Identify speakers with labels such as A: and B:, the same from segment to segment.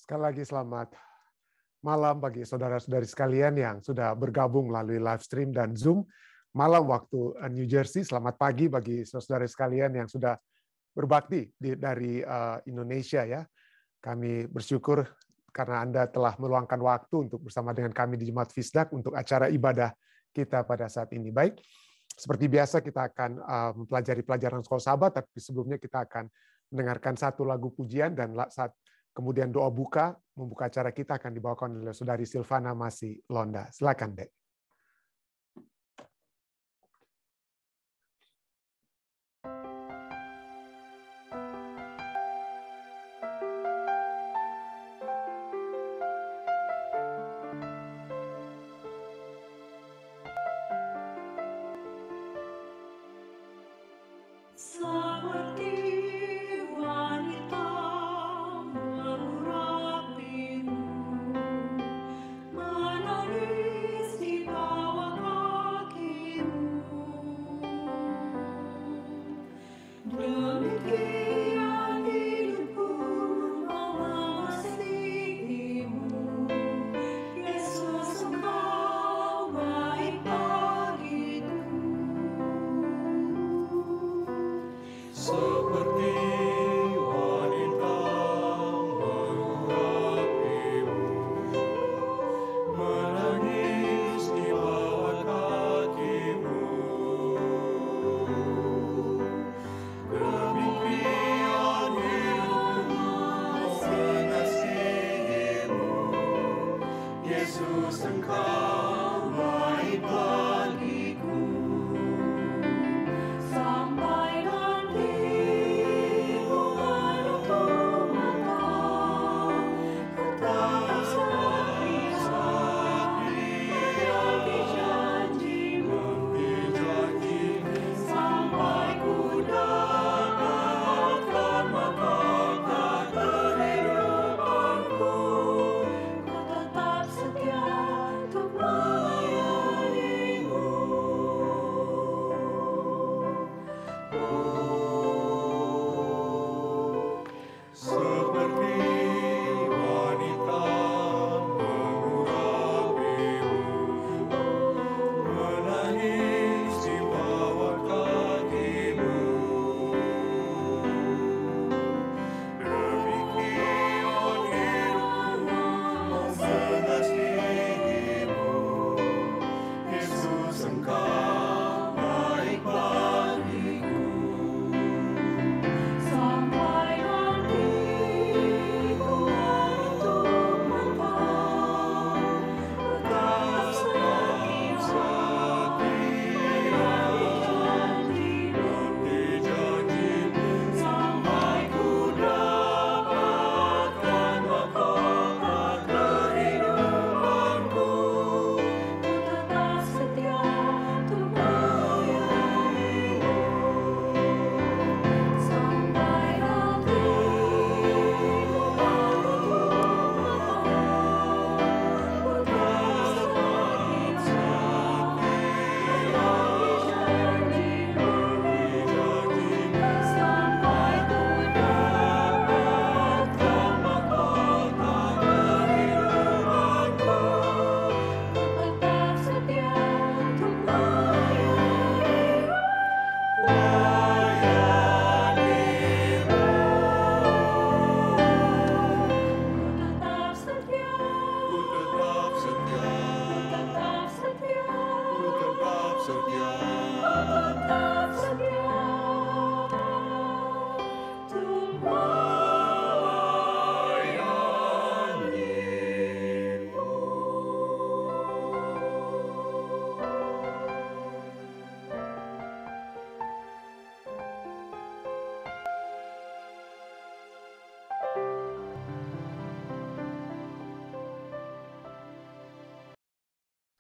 A: Sekali lagi selamat malam bagi saudara-saudari sekalian yang sudah bergabung melalui live stream dan Zoom. Malam waktu New Jersey, selamat pagi bagi saudara sekalian yang sudah berbakti dari Indonesia ya. Kami bersyukur karena Anda telah meluangkan waktu untuk bersama dengan kami di Jemaat Fisdak untuk acara ibadah kita pada saat ini. Baik, seperti biasa kita akan mempelajari pelajaran Sekolah Sabat, tapi sebelumnya kita akan mendengarkan satu lagu pujian dan kemudian doa buka, membuka acara kita akan dibawakan oleh Saudari Silvana Masih Londa. Silakan, Dek.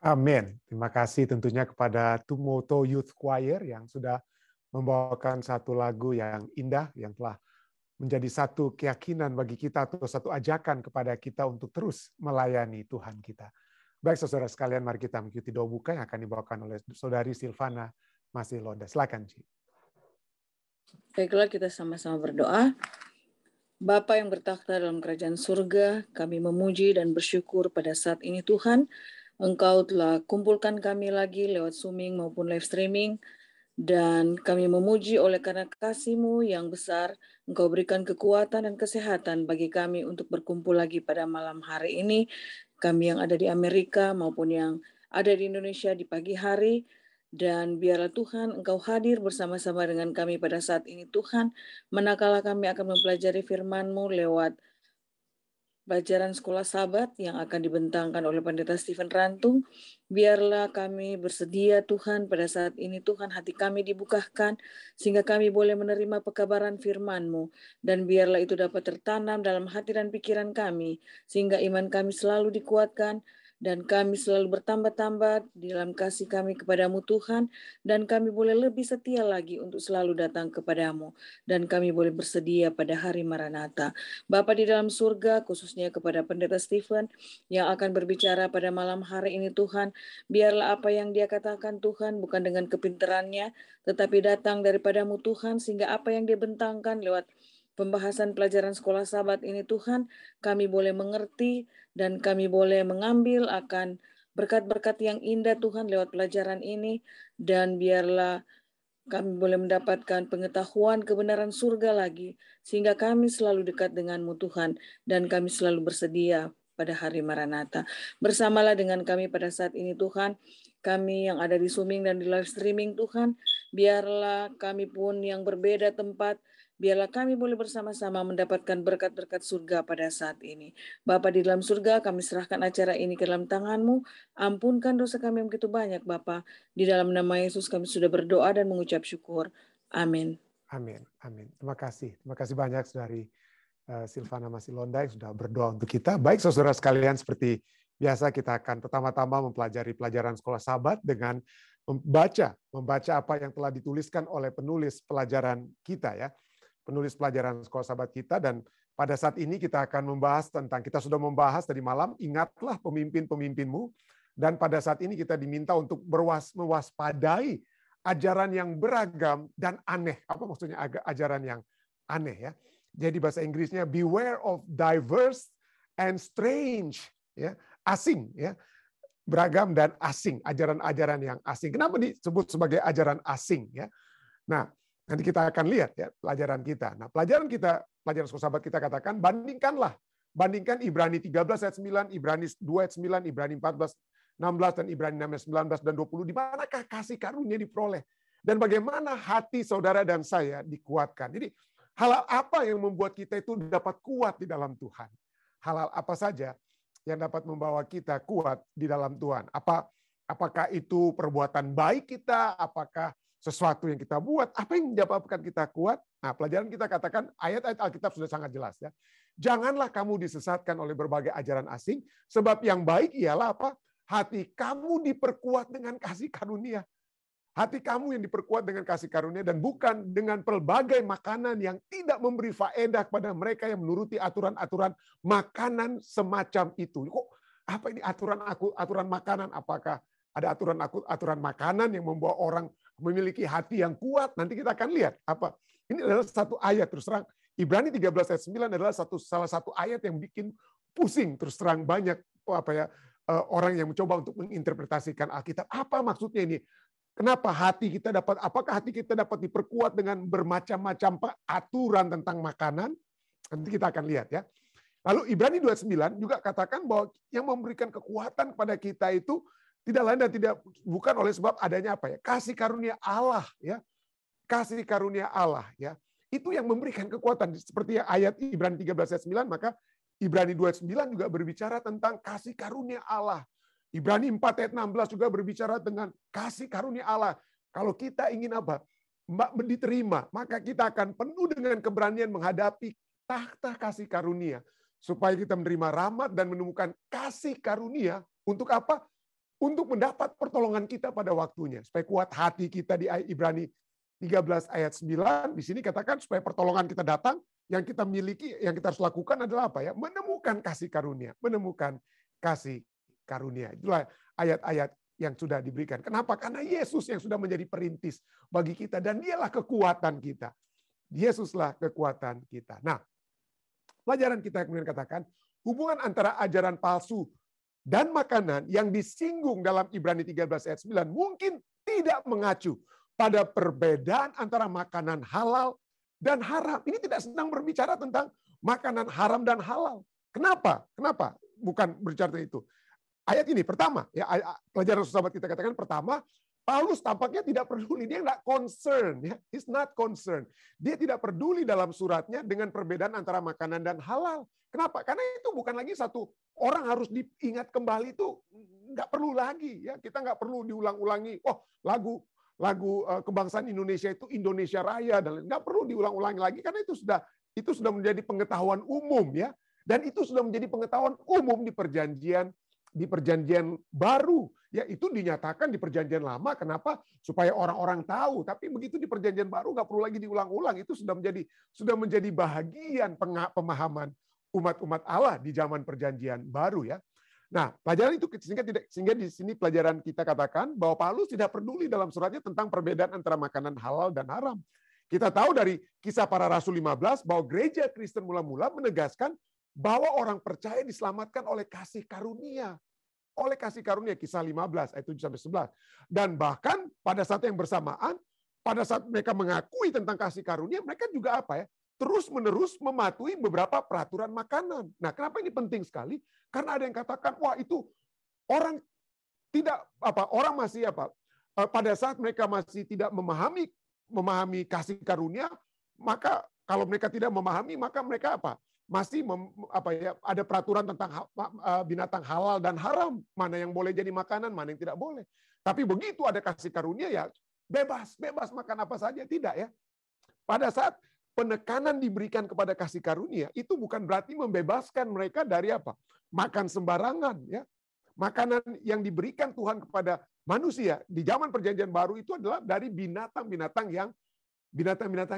A: Amin. Terima kasih tentunya kepada Tumoto Youth Choir yang sudah membawakan satu lagu yang indah, yang telah menjadi satu keyakinan bagi kita atau satu ajakan kepada kita untuk terus melayani Tuhan kita. Baik saudara sekalian, mari kita mengikuti doa buka yang akan dibawakan oleh Saudari Silvana Masih Londa. Silakan, Ci.
B: Baiklah, kita sama-sama berdoa. Bapa yang bertakhta dalam kerajaan surga, kami memuji dan bersyukur pada saat ini Tuhan, Engkau telah kumpulkan kami lagi lewat Zooming maupun live streaming, dan kami memuji oleh karena kasih-Mu yang besar, Engkau berikan kekuatan dan kesehatan bagi kami untuk berkumpul lagi pada malam hari ini, kami yang ada di Amerika maupun yang ada di Indonesia di pagi hari, dan biarlah Tuhan Engkau hadir bersama-sama dengan kami pada saat ini Tuhan, manakala kami akan mempelajari firman-Mu lewat pelajaran sekolah Sabat yang akan dibentangkan oleh Pendeta Stephen Rantung. Biarlah kami bersedia Tuhan pada saat ini Tuhan, hati kami dibukakan sehingga kami boleh menerima pekabaran firman-Mu, dan biarlah itu dapat tertanam dalam hati dan pikiran kami sehingga iman kami selalu dikuatkan dan kami selalu bertambah-tambah di dalam kasih kami kepadamu Tuhan, dan kami boleh lebih setia lagi untuk selalu datang kepadamu, dan kami boleh bersedia pada hari Maranatha. Bapa di dalam surga, khususnya kepada Pendeta Stephen yang akan berbicara pada malam hari ini Tuhan, biarlah apa yang dia katakan Tuhan bukan dengan kepintarannya, tetapi datang daripadamu Tuhan, sehingga apa yang dia bentangkan lewat pembahasan pelajaran sekolah Sabat ini Tuhan, kami boleh mengerti dan kami boleh mengambil akan berkat-berkat yang indah Tuhan lewat pelajaran ini, dan biarlah kami boleh mendapatkan pengetahuan kebenaran surga lagi, sehingga kami selalu dekat denganmu Tuhan, dan kami selalu bersedia pada hari Maranatha. Bersamalah dengan kami pada saat ini Tuhan, kami yang ada di Zooming dan di live streaming Tuhan, biarlah kami pun yang berbeda tempat, biarlah kami boleh bersama-sama mendapatkan berkat-berkat surga pada saat ini. Bapa di dalam surga, kami serahkan acara ini ke dalam tangan-Mu, ampunkan dosa kami yang begitu banyak Bapa. Di dalam nama Yesus kami sudah berdoa dan mengucap syukur. Amin.
A: Amin. Amin. Terima kasih. Terima kasih banyak dari Silvana Masilonda yang sudah berdoa untuk kita. Baik saudara sekalian, seperti biasa kita akan pertama-tama mempelajari pelajaran sekolah Sabat dengan membaca apa yang telah dituliskan oleh penulis pelajaran kita ya. Penulis pelajaran sekolah Sabat kita, dan pada saat ini kita akan membahas tentang, kita sudah membahas tadi malam, ingatlah pemimpin-pemimpinmu, dan pada saat ini kita diminta untuk mewaspadai ajaran yang beragam dan aneh. Apa maksudnya ajaran yang aneh ya? Jadi bahasa Inggrisnya beware of diverse and strange, ya, asing ya. Beragam dan asing, ajaran-ajaran yang asing. Kenapa disebut sebagai ajaran asing ya? Nah, nanti kita akan lihat ya pelajaran kita. Nah, pelajaran sekolah Sabat kita katakan bandingkan Ibrani 13 ayat 9, Ibrani 2 ayat 9, Ibrani 14 16 dan Ibrani 6 ayat 19 dan 20, di manakah kasih karunia diperoleh dan bagaimana hati saudara dan saya dikuatkan. Jadi hal apa yang membuat kita itu dapat kuat di dalam Tuhan? Hal apa saja yang dapat membawa kita kuat di dalam Tuhan? Apakah itu perbuatan baik kita? Apakah sesuatu yang kita buat? Apa yang menyebabkan kita kuat? Nah, pelajaran kita katakan ayat-ayat Alkitab sudah sangat jelas ya. Janganlah kamu disesatkan oleh berbagai ajaran asing, sebab yang baik ialah apa? Hati kamu diperkuat dengan kasih karunia. Hati kamu yang diperkuat dengan kasih karunia, dan bukan dengan pelbagai makanan yang tidak memberi faedah kepada mereka yang menuruti aturan-aturan makanan semacam itu. Kok apa ini aturan makanan? Apakah ada aturan makanan yang membawa orang memiliki hati yang kuat? Nanti kita akan lihat apa. Ini adalah satu ayat, terus terang Ibrani 13 ayat 9 adalah salah satu ayat yang bikin pusing, terus terang banyak orang yang mencoba untuk menginterpretasikan Alkitab. Apa maksudnya ini? Kenapa apakah hati kita dapat diperkuat dengan bermacam-macam aturan tentang makanan? Nanti kita akan lihat ya. Lalu Ibrani 29 juga katakan bahwa yang memberikan kekuatan kepada kita itu tidak lain dan bukan oleh sebab adanya apa ya? Kasih karunia Allah ya. Kasih karunia Allah ya. Itu yang memberikan kekuatan, seperti ayat Ibrani 13 ayat 9, maka Ibrani 29 juga berbicara tentang kasih karunia Allah. Ibrani 4 ayat 16 juga berbicara dengan kasih karunia Allah. Kalau kita ingin apa? Diterima, maka kita akan penuh dengan keberanian menghadapi takhta kasih karunia. Supaya kita menerima rahmat dan menemukan kasih karunia untuk apa? Untuk mendapat pertolongan kita pada waktunya. Supaya kuat hati kita di Ibrani 13 ayat 9. Di sini katakan supaya pertolongan kita datang, yang kita miliki, yang kita harus lakukan adalah apa ya? Menemukan kasih karunia. Menemukan kasih karunia. Itulah ayat-ayat yang sudah diberikan. Kenapa? Karena Yesus yang sudah menjadi perintis bagi kita, dan dialah kekuatan kita. Yesuslah kekuatan kita. Nah, pelajaran kita yang kemudian katakan, hubungan antara ajaran palsu dan makanan yang disinggung dalam Ibrani 13 ayat 9 mungkin tidak mengacu pada perbedaan antara makanan halal dan haram. Ini tidak sedang berbicara tentang makanan haram dan halal. Kenapa? Kenapa? Bukan berbicara tentang itu. Ayat ini pertama, ya pelajaran sahabat kita katakan pertama, Paulus tampaknya tidak peduli, dia tidak concern, ya. He's not concerned. Dia tidak peduli dalam suratnya dengan perbedaan antara makanan dan halal. Kenapa? Karena itu bukan lagi satu orang harus diingat kembali, itu nggak perlu lagi, ya. Kita nggak perlu diulang-ulangi. Oh, lagu kebangsaan Indonesia itu Indonesia Raya, dan nggak perlu diulang-ulangi lagi karena itu sudah menjadi pengetahuan umum, ya. Dan itu sudah menjadi pengetahuan umum di perjanjian baru, ya. Itu dinyatakan di perjanjian lama. Kenapa? Supaya orang-orang tahu. Tapi begitu di perjanjian baru nggak perlu lagi diulang-ulang. Itu sudah menjadi bahagian pemahaman umat-umat Allah di zaman perjanjian baru, ya. Nah, pelajaran itu sehingga di sini pelajaran kita katakan bahwa Paulus tidak peduli dalam suratnya tentang perbedaan antara makanan halal dan haram. Kita tahu dari Kisah Para Rasul 15 bahwa gereja Kristen mula-mula menegaskan bahwa orang percaya diselamatkan oleh kasih karunia. Oleh kasih karunia, Kisah 15 ayat 7-11. Dan bahkan pada saat yang bersamaan, pada saat mereka mengakui tentang kasih karunia, mereka juga terus-menerus mematuhi beberapa peraturan makanan. Nah, kenapa ini penting sekali? Karena ada yang katakan, wah itu orang masih pada saat mereka masih tidak memahami kasih karunia, maka kalau mereka tidak memahami, maka mereka masih ada peraturan tentang binatang halal dan haram, mana yang boleh jadi makanan, mana yang tidak boleh. Tapi begitu ada kasih karunia, ya bebas makan apa saja, tidak, ya. Pada saat penekanan diberikan kepada kasih karunia, itu bukan berarti membebaskan mereka dari makan sembarangan, ya. Makanan yang diberikan Tuhan kepada manusia di zaman perjanjian baru itu adalah dari binatang-binatang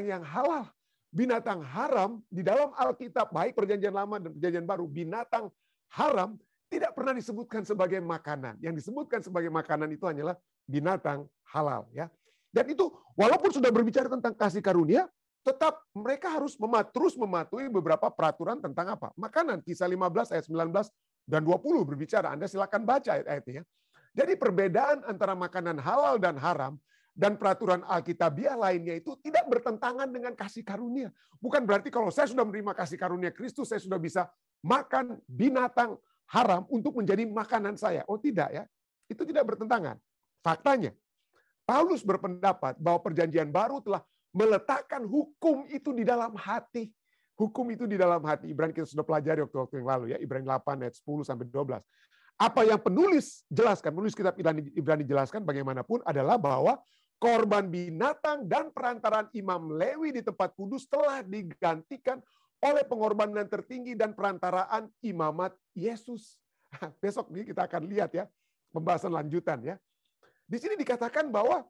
A: yang halal. Binatang haram di dalam Alkitab, baik perjanjian lama dan perjanjian baru, binatang haram tidak pernah disebutkan sebagai makanan. Yang disebutkan sebagai makanan itu hanyalah binatang halal, ya. Dan itu walaupun sudah berbicara tentang kasih karunia, tetap mereka harus terus mematuhi beberapa peraturan tentang makanan. Kisah 15 ayat 19 dan 20 berbicara. Anda silakan baca ayat-ayatnya. Jadi perbedaan antara makanan halal dan haram dan peraturan Alkitabiah lainnya itu tidak bertentangan dengan kasih karunia. Bukan berarti kalau saya sudah menerima kasih karunia Kristus, saya sudah bisa makan binatang haram untuk menjadi makanan saya. Oh tidak, ya. Itu tidak bertentangan. Faktanya, Paulus berpendapat bahwa perjanjian baru telah meletakkan hukum itu di dalam hati. Hukum itu di dalam hati. Ibrani kita sudah pelajari waktu yang lalu, ya. Ibrani 8 ayat 10-12. Apa yang penulis kitab Ibrani jelaskan bagaimanapun adalah bahwa korban binatang dan perantaraan Imam Lewi di tempat kudus telah digantikan oleh pengorbanan tertinggi dan perantaraan imamat Yesus. Besok ini kita akan lihat, ya, pembahasan lanjutan, ya. Di sini dikatakan bahwa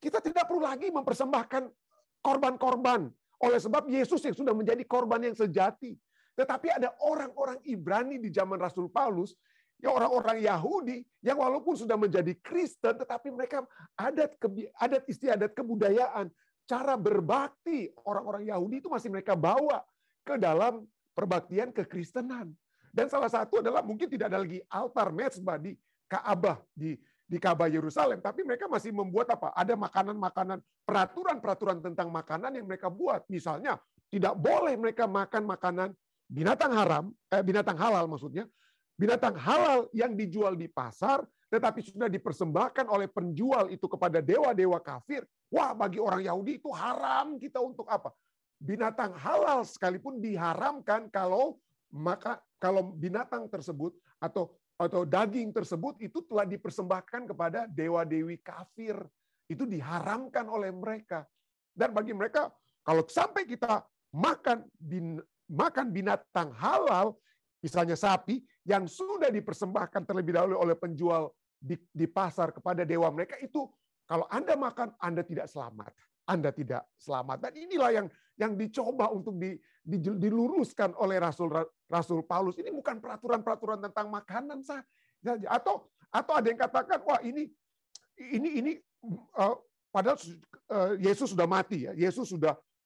A: kita tidak perlu lagi mempersembahkan korban-korban oleh sebab Yesus yang sudah menjadi korban yang sejati. Tetapi ada orang-orang Ibrani di zaman Rasul Paulus, ya orang-orang Yahudi yang walaupun sudah menjadi Kristen, tetapi mereka adat istiadat kebudayaan, cara berbakti orang-orang Yahudi itu masih mereka bawa ke dalam perbaktian kekristenan. Dan salah satu adalah mungkin tidak ada lagi altar mezbah di Ka'bah, di Ka'bah Yerusalem, tapi mereka masih membuat ada makanan-makanan, peraturan-peraturan tentang makanan yang mereka buat. Misalnya, tidak boleh mereka makan makanan binatang halal maksudnya, binatang halal yang dijual di pasar, tetapi sudah dipersembahkan oleh penjual itu kepada dewa-dewa kafir. Wah, bagi orang Yahudi itu haram kita untuk binatang halal sekalipun diharamkan kalau binatang tersebut atau daging tersebut itu telah dipersembahkan kepada dewa-dewi kafir. Itu diharamkan oleh mereka. Dan bagi mereka, kalau sampai kita makan binatang halal, misalnya sapi, yang sudah dipersembahkan terlebih dahulu oleh penjual di pasar kepada dewa mereka, itu kalau Anda makan, Anda tidak selamat. Anda tidak selamat. Dan inilah yang dicoba untuk diluruskan oleh Rasul Paulus. Ini bukan peraturan-peraturan tentang makanan saja. Atau ada yang katakan, wah ini padahal Yesus sudah mati, ya. Yesus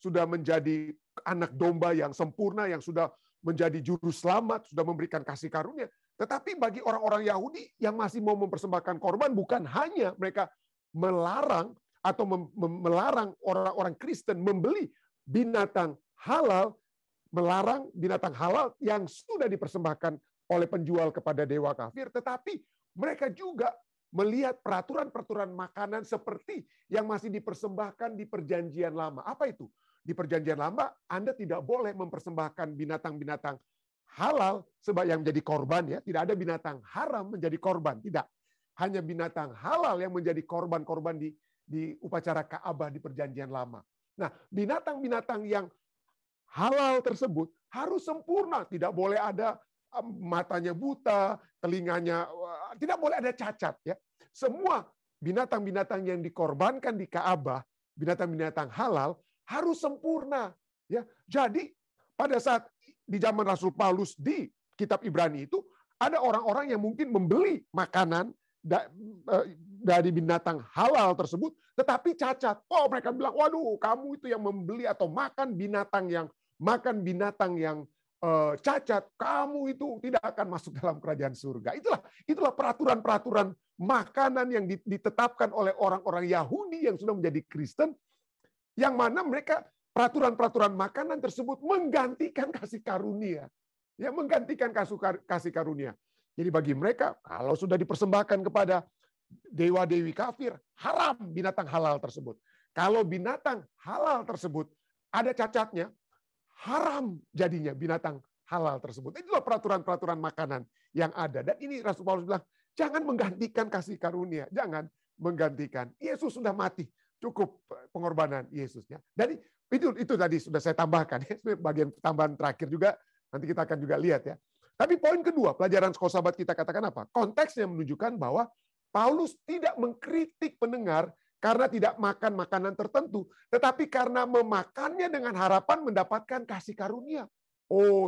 A: sudah menjadi anak domba yang sempurna, yang sudah menjadi juru selamat, sudah memberikan kasih karunia. Tetapi bagi orang-orang Yahudi yang masih mau mempersembahkan korban, bukan hanya mereka melarang atau melarang orang-orang Kristen membeli binatang halal, melarang binatang halal yang sudah dipersembahkan oleh penjual kepada dewa kafir, tetapi mereka juga melihat peraturan-peraturan makanan seperti yang masih dipersembahkan di Perjanjian Lama. Apa itu? Di Perjanjian Lama, Anda tidak boleh mempersembahkan binatang-binatang halal sebagai yang menjadi korban, ya. Tidak ada binatang haram menjadi korban, tidak. Hanya binatang halal yang menjadi korban-korban di upacara Ka'bah di Perjanjian Lama. Nah, binatang-binatang yang halal tersebut harus sempurna, tidak boleh ada matanya buta, telinganya tidak boleh ada cacat, ya. Semua binatang-binatang yang dikorbankan di Ka'bah, binatang-binatang halal harus sempurna, ya. Jadi pada saat di zaman Rasul Paulus di kitab Ibrani itu ada orang-orang yang mungkin membeli makanan dari binatang halal tersebut, tetapi cacat. Oh, mereka bilang, waduh, kamu itu yang membeli atau makan binatang yang cacat, kamu itu tidak akan masuk dalam kerajaan surga. Itulah peraturan-peraturan makanan yang ditetapkan oleh orang-orang Yahudi yang sudah menjadi Kristen, yang mana mereka peraturan-peraturan makanan tersebut menggantikan kasih karunia. Ya, menggantikan kasih karunia. Jadi bagi mereka, kalau sudah dipersembahkan kepada dewa-dewi kafir, haram binatang halal tersebut. Kalau binatang halal tersebut ada cacatnya, haram jadinya binatang halal tersebut. Itulah peraturan-peraturan makanan yang ada. Dan ini Rasul Paulus bilang, jangan menggantikan kasih karunia. Jangan menggantikan. Yesus sudah mati. Cukup pengorbanan Yesusnya. Dan itu tadi sudah saya tambahkan. Bagian tambahan terakhir juga, nanti kita akan juga lihat, ya. Tapi poin kedua, pelajaran sekolah sahabat kita katakan apa? Konteksnya menunjukkan bahwa Paulus tidak mengkritik pendengar karena tidak makan makanan tertentu, tetapi karena memakannya dengan harapan mendapatkan kasih karunia. Oh,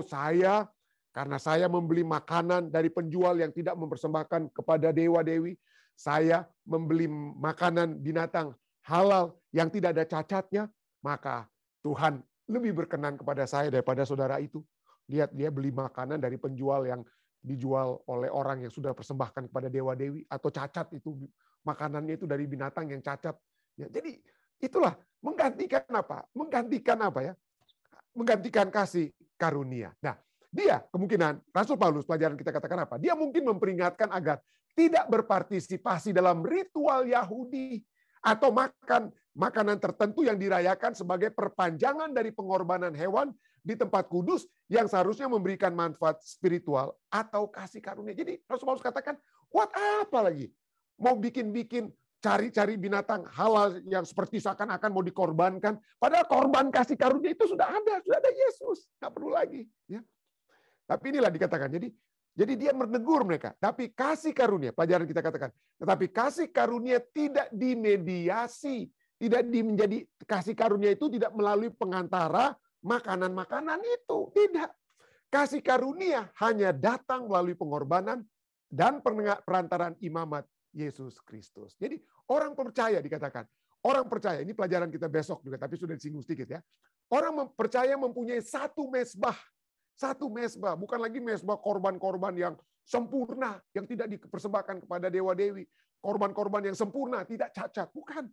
A: karena saya membeli makanan dari penjual yang tidak mempersembahkan kepada dewa-dewi, saya membeli makanan binatang halal yang tidak ada cacatnya, maka Tuhan lebih berkenan kepada saya daripada saudara itu. Lihat, dia beli makanan dari penjual yang dijual oleh orang yang sudah persembahkan kepada dewa-dewi, atau cacat itu makanannya itu dari binatang yang cacat. Ya, jadi itulah menggantikan apa? Menggantikan kasih karunia. Nah, dia kemungkinan Rasul Paulus, pelajaran kita katakan apa? Dia mungkin memperingatkan agar tidak berpartisipasi dalam ritual Yahudi atau makan makanan tertentu yang dirayakan sebagai perpanjangan dari pengorbanan hewan di tempat kudus yang seharusnya memberikan manfaat spiritual atau kasih karunia. Jadi Rasul Paulus katakan, buat apa lagi? Mau bikin-bikin cari-cari binatang halal yang seperti seakan-akan mau dikorbankan. Padahal korban kasih karunia itu sudah ada Yesus. Nggak perlu lagi. Ya. Tapi inilah dikatakan. Jadi dia menegur mereka. Tapi kasih karunia, pelajaran kita katakan. Tetapi kasih karunia tidak dimediasi. Menjadi kasih karunia itu tidak melalui pengantara makanan-makanan itu. Tidak. Kasih karunia hanya datang melalui pengorbanan dan perantaraan imamat Yesus Kristus. Jadi orang percaya dikatakan. Orang percaya, ini pelajaran kita besok juga, tapi sudah disinggung sedikit, ya. Orang percaya mempunyai satu mezbah. Satu mezbah, bukan lagi mezbah korban-korban yang sempurna, yang tidak dipersembahkan kepada dewa-dewi. Korban-korban yang sempurna, tidak cacat. Bukan.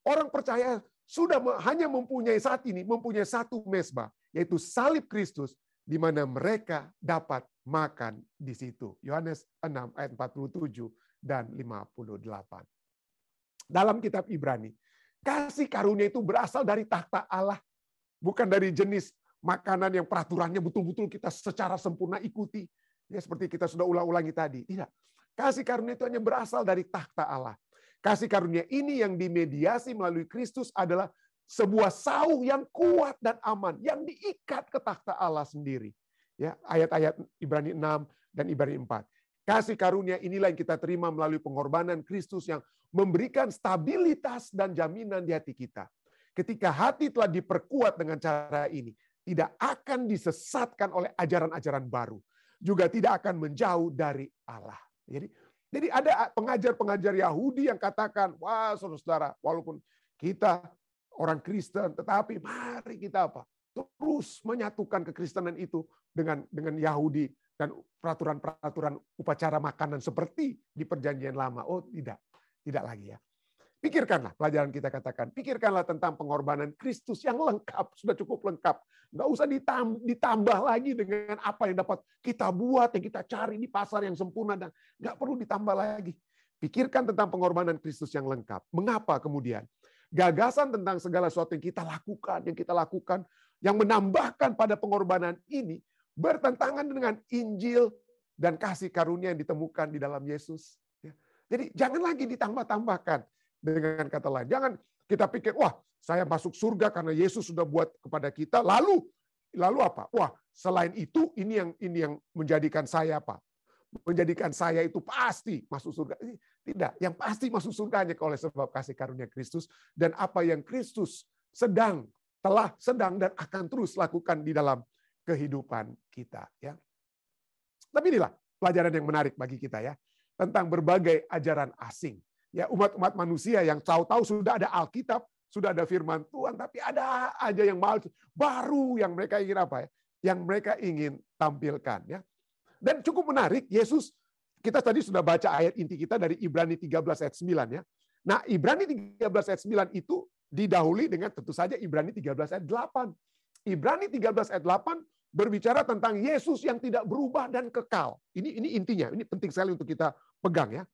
A: Orang percaya sudah hanya mempunyai satu mezbah, yaitu salib Kristus, di mana mereka dapat makan di situ. Yohanes 6 ayat 47 dan 58. Dalam kitab Ibrani, kasih karunia itu berasal dari takhta Allah, bukan dari jenis makanan yang peraturannya betul-betul kita secara sempurna ikuti. Ya, seperti kita sudah ulang-ulangi tadi. Tidak. Kasih karunia itu hanya berasal dari takhta Allah. Kasih karunia ini yang dimediasi melalui Kristus adalah sebuah sauh yang kuat dan aman, yang diikat ke takhta Allah sendiri. Ya, ayat-ayat Ibrani 6 dan Ibrani 4. Kasih karunia inilah yang kita terima melalui pengorbanan Kristus yang memberikan stabilitas dan jaminan di hati kita. Ketika hati telah diperkuat dengan cara ini, tidak akan disesatkan oleh ajaran-ajaran baru. Juga tidak akan menjauh dari Allah. Jadi ada pengajar-pengajar Yahudi yang katakan, wah saudara-saudara, walaupun kita orang Kristen, tetapi mari kita apa? terus menyatukan kekristenan itu dengan Yahudi dan peraturan-peraturan upacara makanan seperti di Perjanjian Lama. Oh, tidak lagi ya. Pikirkanlah, pelajaran kita katakan, pikirkanlah tentang pengorbanan Kristus yang lengkap, sudah cukup lengkap. Nggak usah ditambah lagi dengan apa yang dapat kita buat, yang kita cari di pasar yang sempurna, dan nggak perlu ditambah lagi. Pikirkan tentang pengorbanan Kristus yang lengkap. Mengapa kemudian? Gagasan tentang segala sesuatu yang kita lakukan, yang menambahkan pada pengorbanan ini, bertentangan dengan Injil dan kasih karunia yang ditemukan di dalam Yesus. Jadi jangan lagi ditambah-tambahkan. Dengan kata lain, jangan kita pikir, wah saya masuk surga karena Yesus sudah buat kepada kita, lalu apa? Wah, selain itu ini yang menjadikan saya apa? Menjadikan saya itu pasti masuk surga. Tidak, yang pasti masuk surga hanya oleh sebab kasih karunia Kristus dan apa yang Kristus sedang dan akan terus lakukan di dalam kehidupan kita, ya. Tapi inilah pelajaran yang menarik bagi kita, ya, tentang berbagai ajaran asing. Ya, umat-umat manusia yang tahu-tahu sudah ada Alkitab, sudah ada firman Tuhan, tapi ada aja yang baru yang mereka ingin apa ya? Yang mereka ingin tampilkan, ya. Dan cukup menarik, Yesus, kita tadi sudah baca ayat inti kita dari Ibrani 13 ayat 9, ya. Nah, Ibrani 13 ayat 9 itu didahului dengan tentu saja Ibrani 13 ayat 8. Ibrani 13 ayat 8 berbicara tentang Yesus yang tidak berubah dan kekal. Ini intinya, ini penting sekali untuk kita pegang, ya.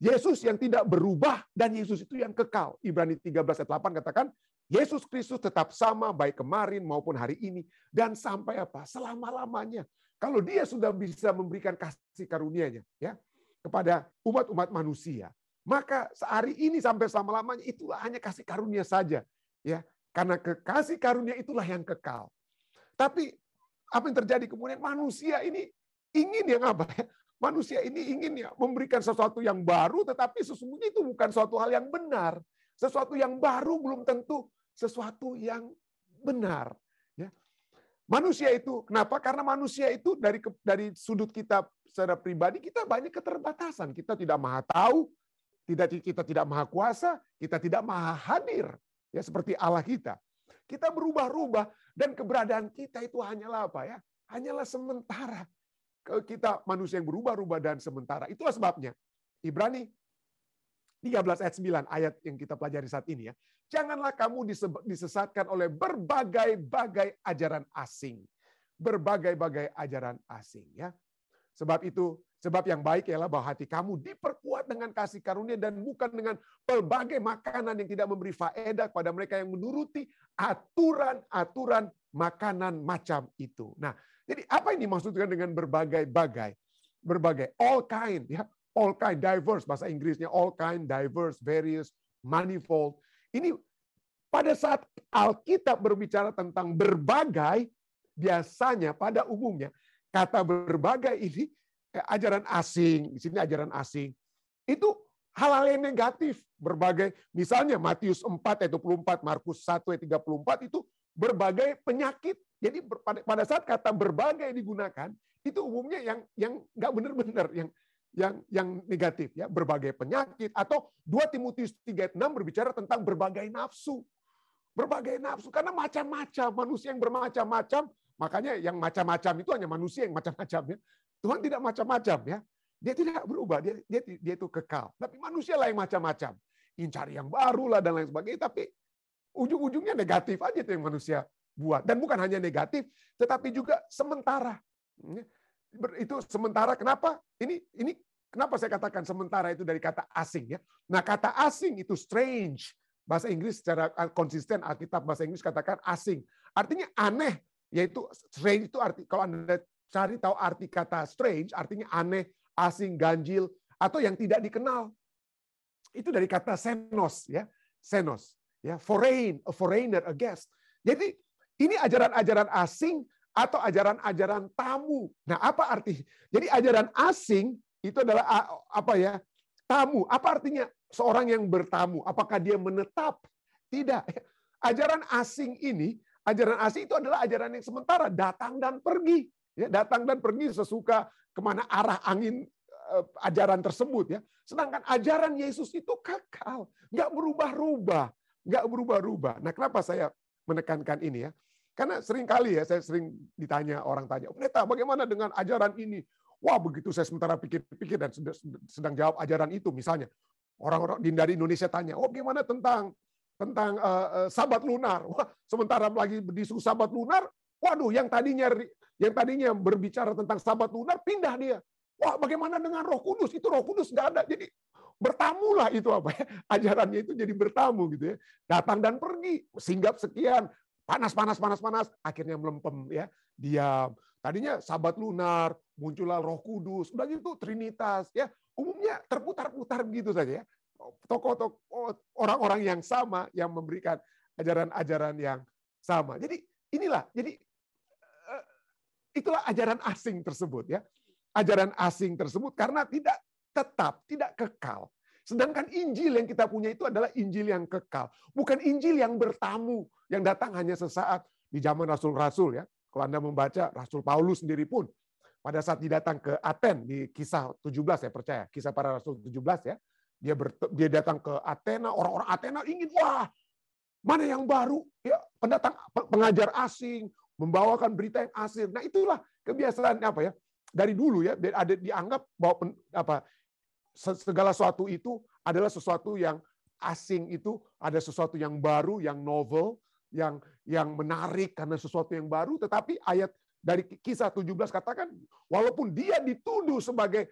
A: Yesus yang tidak berubah dan Yesus itu yang kekal. Ibrani 13 ayat 8 katakan, Yesus Kristus tetap sama baik kemarin maupun hari ini dan sampai apa? Selama-lamanya. Kalau dia sudah bisa memberikan kasih karunia-Nya, ya, kepada umat-umat manusia, maka sehari ini sampai selama-lamanya itulah hanya kasih karunia saja, ya. Karena kasih karunia itulah yang kekal. Tapi apa yang terjadi kemudian? Manusia ini ingin yang apa, ya? Manusia ini ingin, ya, memberikan sesuatu yang baru, tetapi sesungguhnya itu bukan suatu hal yang benar. Sesuatu yang baru belum tentu sesuatu yang benar. Ya. Manusia itu, kenapa? Karena manusia itu dari sudut kita secara pribadi, kita banyak keterbatasan. Kita tidak maha tahu, kita tidak maha kuasa, kita tidak maha hadir, ya, seperti Allah kita. Kita berubah-ubah dan keberadaan kita itu hanyalah apa, ya? Hanyalah sementara. Kita manusia yang berubah-ubah dan sementara. Itulah sebabnya Ibrani 13 ayat 9 ayat yang kita pelajari saat ini, ya. Janganlah kamu disesatkan oleh berbagai-bagai ajaran asing. Berbagai-bagai ajaran asing, ya. Sebab yang baik ialah bahwa hati kamu diperkuat dengan kasih karunia dan bukan dengan berbagai makanan yang tidak memberi faedah kepada mereka yang menuruti aturan-aturan makanan macam itu. Nah, jadi apa ini maksudnya dengan berbagai-bagai? Berbagai, all kind, ya, all kind, diverse, bahasa Inggrisnya all kind, diverse, various, manifold. Ini pada saat Alkitab berbicara tentang berbagai, biasanya pada umumnya kata berbagai ini ajaran asing, di sini ajaran asing. Itu hal-hal yang negatif, berbagai. Misalnya Matius 4 ayat 24, Markus 1 ayat 34 itu berbagai penyakit. Jadi pada saat kata berbagai digunakan, itu umumnya yang nggak benar-benar, yang negatif, ya, berbagai penyakit. Atau 2 Timotius 3 ayat 6 berbicara tentang berbagai nafsu. Berbagai nafsu, karena macam-macam, manusia yang bermacam-macam, makanya yang macam-macam itu hanya manusia yang macam-macam, ya. Tuhan tidak macam-macam, ya. Dia tidak berubah, dia itu kekal. Tapi manusia lah yang macam-macam. Ingin cari yang baru lah dan lain sebagainya, tapi ujung-ujungnya negatif aja itu yang manusia buat. Dan bukan hanya negatif, tetapi juga sementara. Itu sementara, kenapa? Ini kenapa saya katakan sementara itu dari kata asing, ya. Nah, kata asing itu strange. Bahasa Inggris secara konsisten, Alkitab bahasa Inggris katakan asing. Artinya aneh, yaitu strange itu arti, kalau Anda cari tahu arti kata strange, artinya aneh, asing, ganjil, atau yang tidak dikenal. Itu dari kata xenos, ya. Xenos, ya, foreign, a foreigner, a guest. Jadi ini ajaran-ajaran asing atau ajaran-ajaran tamu. Nah, apa arti? Jadi ajaran asing itu adalah apa, ya? Tamu. Apa artinya seorang yang bertamu? Apakah dia menetap? Tidak. Ajaran asing itu adalah ajaran yang sementara, datang dan pergi. Ya, datang dan pergi sesuka kemana arah angin ajaran tersebut, ya. Sedangkan ajaran Yesus itu kekal, nggak berubah-ubah, nggak berubah-ubah. Nah, kenapa saya menekankan ini, ya? Karena sering kali ya, saya sering ditanya, orang tanya, pendeta bagaimana dengan ajaran ini? Wah, begitu saya sementara pikir-pikir dan sedang jawab ajaran itu, misalnya orang-orang dari Indonesia tanya, oh gimana tentang Sabat lunar? Wah, sementara lagi berdiskusi Sabat lunar, waduh, yang tadinya berbicara tentang Sabat lunar pindah dia. Wah, bagaimana dengan Roh Kudus? Itu Roh Kudus nggak ada. Jadi bertamulah itu apa ya? Ajarannya itu jadi bertamu gitu ya. Datang dan pergi, singgap sekian, panas, akhirnya melempem ya. Diam. Tadinya Sabat lunar, muncullah Roh Kudus, udah gitu Trinitas ya. Umumnya terputar-putar begitu saja ya. Tokoh-tokoh orang-orang yang sama yang memberikan ajaran-ajaran yang sama. Jadi itulah ajaran asing tersebut ya. Ajaran asing tersebut karena tidak tetap, tidak kekal. Sedangkan Injil yang kita punya itu adalah Injil yang kekal. Bukan Injil yang bertamu, yang datang hanya sesaat di zaman Rasul-Rasul ya. Kalau Anda membaca Rasul Paulus sendiri pun, pada saat dia datang ke Aten, di kisah 17 saya percaya, kisah para Rasul 17 ya, dia datang ke Athena, orang-orang Athena ingin, wah, mana yang baru? Ya, pengajar asing, membawakan berita yang asing. Nah itulah kebiasaan apa ya? Dari dulu ya, ada dianggap bahwa segala sesuatu itu adalah sesuatu yang asing, itu ada sesuatu yang baru, yang novel, yang menarik karena sesuatu yang baru. Tetapi ayat dari kisah 17 katakan, walaupun dia dituduh sebagai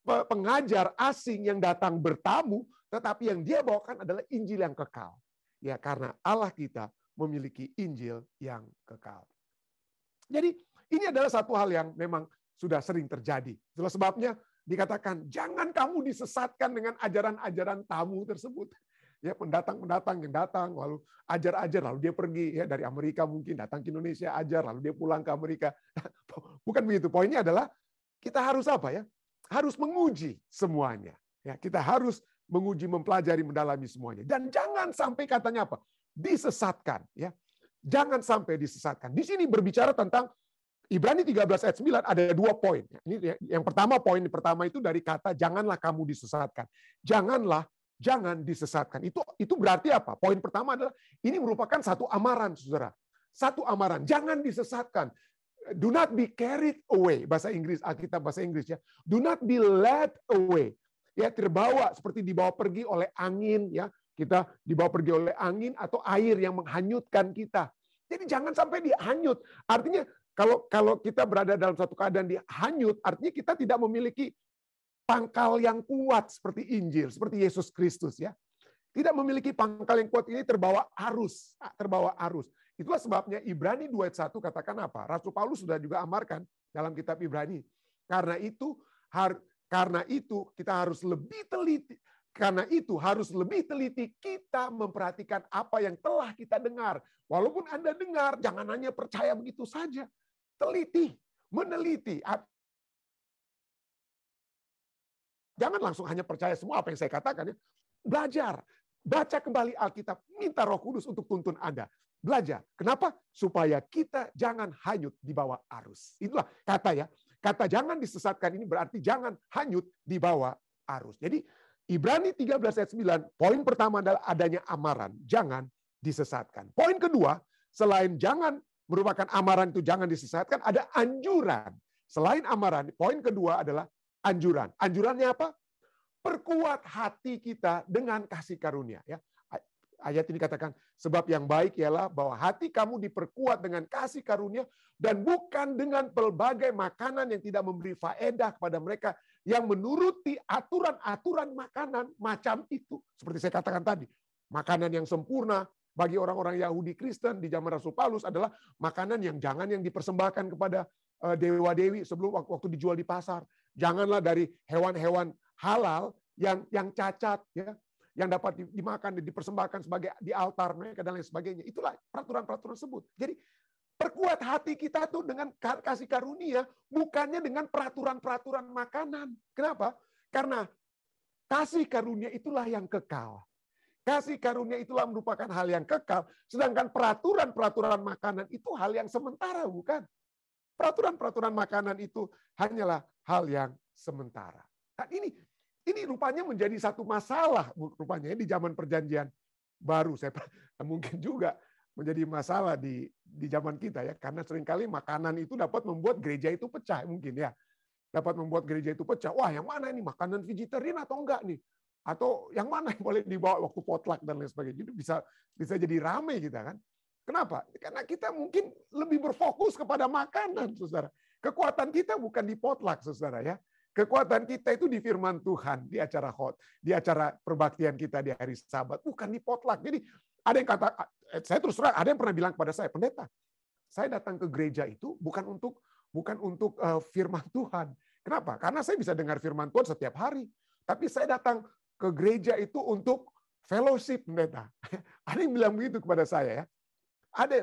A: pengajar asing yang datang bertamu, tetapi yang dia bawakan adalah Injil yang kekal. Ya, karena Allah kita memiliki Injil yang kekal. Jadi ini adalah satu hal yang memang sudah sering terjadi. Itulah sebabnya dikatakan, jangan kamu disesatkan dengan ajaran-ajaran tamu tersebut. Ya, pendatang-pendatang yang datang, lalu ajar-ajar, lalu dia pergi ya dari Amerika mungkin, datang ke Indonesia, ajar, lalu dia pulang ke Amerika. Bukan begitu. Poinnya adalah kita harus apa ya? Harus menguji semuanya. Ya, kita harus menguji, mempelajari, mendalami semuanya. Dan jangan sampai katanya apa? Disesatkan. Ya, jangan sampai disesatkan. Di sini berbicara tentang Ibrani 13 ayat 9 ada 2 poin. Ini yang pertama, poin pertama itu dari kata janganlah kamu disesatkan. Jangan disesatkan. Itu berarti apa? Poin pertama adalah ini merupakan satu amaran, Saudara. Satu amaran, jangan disesatkan. Do not be carried away, bahasa Inggris, Alkitab bahasa Inggris ya. Do not be led away. Ya, terbawa seperti dibawa pergi oleh angin ya. Kita dibawa pergi oleh angin atau air yang menghanyutkan kita. Jadi jangan sampai dihanyut. Artinya kalau kita berada dalam satu keadaan dihanyut, artinya kita tidak memiliki pangkal yang kuat seperti Injil, seperti Yesus Kristus ya. Tidak memiliki pangkal yang kuat, ini terbawa arus. Itulah sebabnya Ibrani 2 ayat 1 katakan apa? Rasul Paulus sudah juga amarkan dalam kitab Ibrani. Karena itu kita harus lebih teliti. Karena itu harus lebih teliti kita memperhatikan apa yang telah kita dengar. Walaupun Anda dengar, jangan hanya percaya begitu saja. Teliti, meneliti. Jangan langsung hanya percaya semua apa yang saya katakan. Ya. Belajar, baca kembali Alkitab, minta Roh Kudus untuk tuntun Anda. Belajar. Kenapa? Supaya kita jangan hanyut di bawah arus. Itulah kata ya. Kata jangan disesatkan ini berarti jangan hanyut di bawah arus. Jadi Ibrani 13 ayat 9, poin pertama adalah adanya amaran. Jangan disesatkan. Poin kedua, selain jangan merupakan amaran itu jangan disesatkan, ada anjuran. Selain amaran, poin kedua adalah anjuran. Anjurannya apa? Perkuat hati kita dengan kasih karunia. Ya. Ayat ini katakan, sebab yang baik ialah bahwa hati kamu diperkuat dengan kasih karunia dan bukan dengan pelbagai makanan yang tidak memberi faedah kepada mereka yang menuruti aturan-aturan makanan macam itu. Seperti saya katakan tadi, makanan yang sempurna bagi orang-orang Yahudi Kristen di zaman Rasul Paulus adalah makanan yang jangan yang dipersembahkan kepada dewa-dewi sebelum waktu dijual di pasar. Janganlah dari hewan-hewan halal yang cacat ya, yang dapat dimakan dan dipersembahkan sebagai di altar mereka dan lain sebagainya. Itulah peraturan-peraturan tersebut. Jadi perkuat hati kita tuh dengan kasih karunia, bukannya dengan peraturan-peraturan makanan. Kenapa? Karena kasih karunia itulah yang kekal. Kasih karunia itulah merupakan hal yang kekal, sedangkan peraturan-peraturan makanan itu hal yang sementara, bukan? Peraturan-peraturan makanan itu hanyalah hal yang sementara. Nah, ini rupanya menjadi satu masalah rupanya di zaman perjanjian baru. Saya mungkin juga menjadi masalah di zaman kita ya, karena seringkali makanan itu dapat membuat gereja itu pecah mungkin ya. Dapat membuat gereja itu pecah. Wah, yang mana ini makanan vegetarian atau enggak nih? Atau yang mana yang boleh dibawa waktu potluck dan lain sebagainya. Jadi bisa jadi rame kita kan. Kenapa? Karena kita mungkin lebih berfokus kepada makanan, Saudara. Kekuatan kita bukan di potluck, Saudara ya. Kekuatan kita itu di firman Tuhan, di acara di acara perbaktian kita di hari Sabat, bukan di potluck. Jadi ada yang kata, saya terus terang, ada yang pernah bilang kepada saya, pendeta, saya datang ke gereja itu bukan untuk firman Tuhan. Kenapa? Karena saya bisa dengar firman Tuhan setiap hari. Tapi saya datang ke gereja itu untuk fellowship, pendeta. Ada yang bilang begitu kepada saya ya.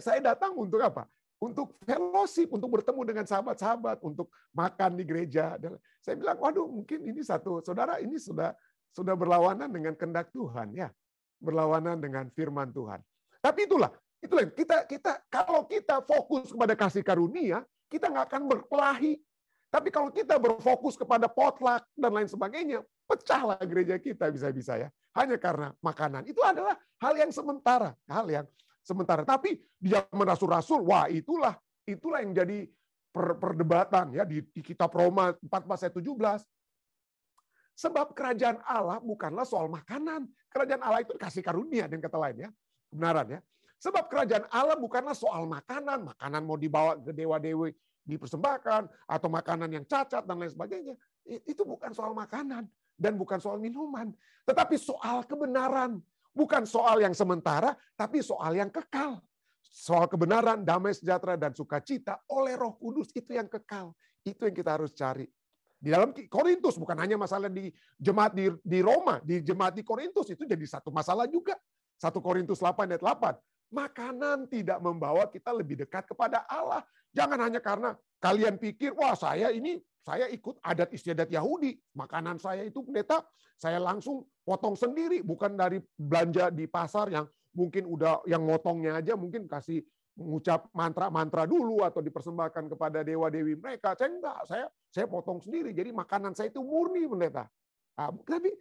A: Saya datang untuk apa? Untuk fellowship, untuk bertemu dengan sahabat-sahabat, untuk makan di gereja. Saya bilang, waduh, mungkin ini saudara ini sudah berlawanan dengan kehendak Tuhan ya, berlawanan dengan firman Tuhan. Tapi itulah kita kalau kita fokus kepada kasih karunia, kita nggak akan berkelahi. Tapi kalau kita berfokus kepada potluck dan lain sebagainya, pecahlah gereja kita bisa-bisa ya. Hanya karena makanan. Itu adalah hal yang sementara, Tapi di zaman rasul-rasul, wah itulah yang jadi perdebatan ya di kitab Roma 14 ayat 17. Sebab kerajaan Allah bukanlah soal makanan. Kerajaan Allah itu kasih karunia dan kata lain ya. Kebenaran ya. Sebab kerajaan Allah bukanlah soal makanan. Makanan mau dibawa ke dewa-dewi dipersembahkan atau makanan yang cacat dan lain sebagainya. Itu bukan soal makanan dan bukan soal minuman, tetapi soal kebenaran. Bukan soal yang sementara, tapi soal yang kekal. Soal kebenaran, damai sejahtera, dan sukacita oleh Roh Kudus, itu yang kekal. Itu yang kita harus cari. Di dalam Korintus, bukan hanya masalah di jemaat di Roma, di jemaat di Korintus, itu jadi satu masalah juga. 1 Korintus 8 ayat 8. Makanan tidak membawa kita lebih dekat kepada Allah. Jangan hanya karena kalian pikir, wah saya ikut adat istiadat Yahudi. Makanan saya itu pendeta, saya langsung potong sendiri. Bukan dari belanja di pasar yang mungkin udah yang motongnya aja mungkin kasih mengucap mantra-mantra dulu atau dipersembahkan kepada dewa-dewi mereka. Saya enggak, saya potong sendiri. Jadi makanan saya itu murni pendeta. Tapi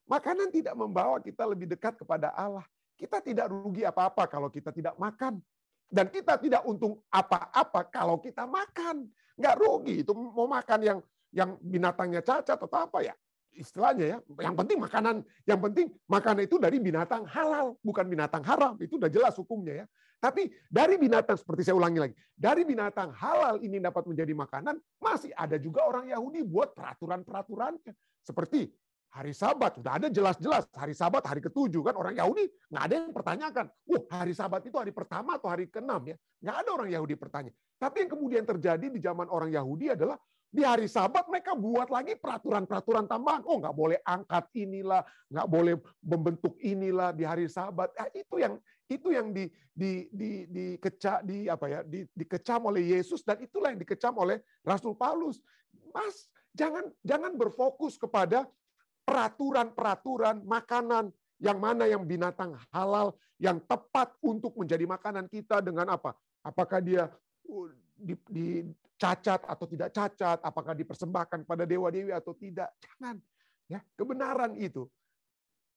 A: makanan tidak membawa kita lebih dekat kepada Allah. Kita tidak rugi apa-apa kalau kita tidak makan. Dan kita tidak untung apa-apa kalau kita makan. Nggak rugi. Itu mau makan yang binatangnya cacat atau apa ya. Istilahnya ya. Yang penting makanan itu dari binatang halal. Bukan binatang haram. Itu udah jelas hukumnya ya. Tapi dari binatang, seperti saya ulangi lagi. Dari binatang halal ini dapat menjadi makanan. Masih ada juga orang Yahudi buat peraturan-peraturannya. Seperti hari Sabat, sudah ada jelas-jelas. Hari Sabat, hari ke-7 kan orang Yahudi nggak ada yang pertanyakan. Hari Sabat itu hari pertama atau hari ke-6 ya? Nggak ada orang Yahudi bertanya. Tapi yang kemudian terjadi di zaman orang Yahudi adalah di hari Sabat mereka buat lagi peraturan-peraturan tambahan. Nggak boleh angkat inilah, nggak boleh membentuk inilah di hari Sabat. Itu yang dikecam oleh Yesus dan itulah yang dikecam oleh Rasul Paulus. Mas, jangan berfokus kepada peraturan-peraturan makanan yang mana yang binatang halal yang tepat untuk menjadi makanan kita dengan apa? Apakah dia dicacat atau tidak cacat? Apakah dipersembahkan pada dewa-dewi atau tidak? Jangan. Ya, kebenaran itu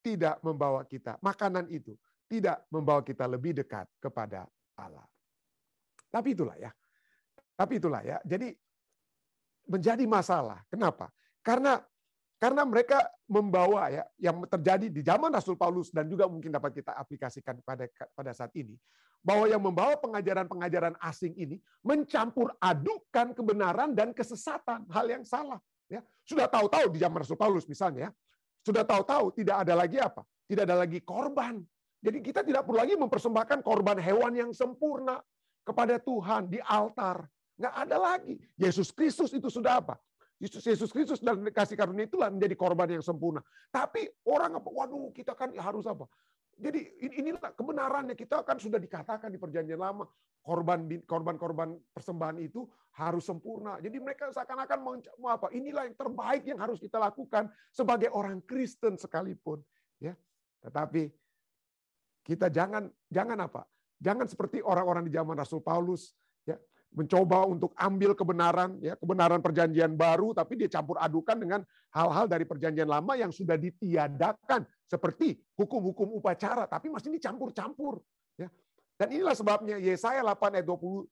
A: tidak membawa kita, makanan itu tidak membawa kita lebih dekat kepada Allah. Tapi itulah ya. Jadi menjadi masalah. Kenapa? Karena mereka membawa ya yang terjadi di zaman Rasul Paulus dan juga mungkin dapat kita aplikasikan pada saat ini, bahwa yang membawa pengajaran-pengajaran asing ini mencampur adukan kebenaran dan kesesatan, hal yang salah. Ya, sudah tahu-tahu di zaman Rasul Paulus misalnya, sudah tahu-tahu tidak ada lagi apa? Tidak ada lagi korban. Jadi kita tidak perlu lagi mempersembahkan korban hewan yang sempurna kepada Tuhan di altar. Nggak ada lagi. Yesus Kristus itu sudah apa? Yesus Kristus dan kasih karunia itulah menjadi korban yang sempurna. Tapi orang apa? Waduh, kita kan harus apa? Jadi inilah kebenarannya. Kita kan sudah dikatakan di Perjanjian Lama korban persembahan itu harus sempurna. Jadi mereka seakan-akan mau apa? Inilah yang terbaik yang harus kita lakukan sebagai orang Kristen sekalipun. Ya, tetapi kita jangan apa? Jangan seperti orang-orang di zaman Rasul Paulus. Ya, mencoba untuk ambil kebenaran, ya kebenaran perjanjian baru, tapi dia campur adukan dengan hal-hal dari perjanjian lama yang sudah ditiadakan, seperti hukum-hukum upacara, tapi masih dicampur-campur. Ya, Dan inilah sebabnya Yesaya 8 ayat 20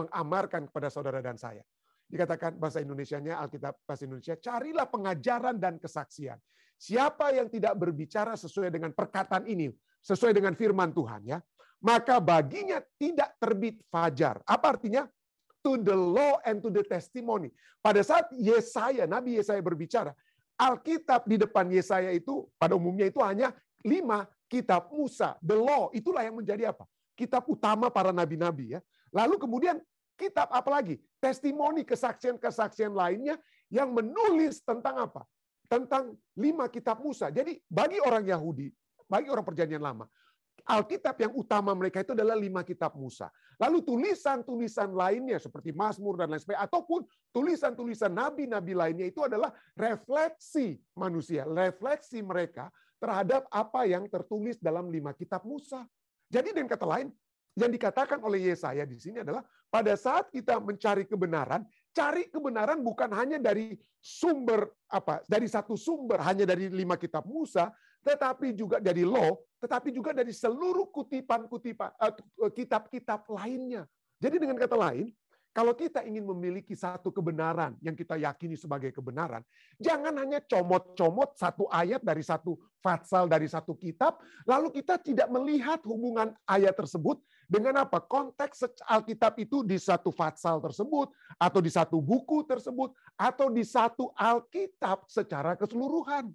A: mengamarkan kepada saudara dan saya. Dikatakan bahasa Indonesianya, Alkitab bahasa Indonesia, carilah pengajaran dan kesaksian. Siapa yang tidak berbicara sesuai dengan perkataan ini, sesuai dengan firman Tuhan, ya, maka baginya tidak terbit fajar. Apa artinya? To the law and to the testimony. Pada saat Yesaya, Nabi Yesaya berbicara, Alkitab di depan Yesaya itu pada umumnya itu hanya 5 kitab Musa, the law, itulah yang menjadi apa? Kitab utama para nabi-nabi, ya. Lalu kemudian kitab apa lagi? Testimoni, kesaksian-kesaksian lainnya yang menulis tentang apa? Tentang 5 kitab Musa. Jadi bagi orang Yahudi, bagi orang Perjanjian Lama, Alkitab yang utama mereka itu adalah 5 kitab Musa. Lalu tulisan-tulisan lainnya seperti Mazmur dan lain sebagainya, ataupun tulisan-tulisan nabi-nabi lainnya itu adalah refleksi manusia, refleksi mereka terhadap apa yang tertulis dalam 5 kitab Musa. Jadi dengan kata lain, yang dikatakan oleh Yesaya di sini adalah pada saat kita mencari kebenaran, cari kebenaran bukan hanya dari sumber dari satu sumber hanya dari 5 kitab Musa, tetapi juga dari law, tetapi juga dari seluruh kutipan-kutipan kitab-kitab lainnya. Jadi dengan kata lain, kalau kita ingin memiliki satu kebenaran yang kita yakini sebagai kebenaran, jangan hanya comot-comot satu ayat dari satu fatsal dari satu kitab, lalu kita tidak melihat hubungan ayat tersebut dengan apa? Konteks Alkitab itu di satu fatsal tersebut, atau di satu buku tersebut, atau di satu Alkitab secara keseluruhan.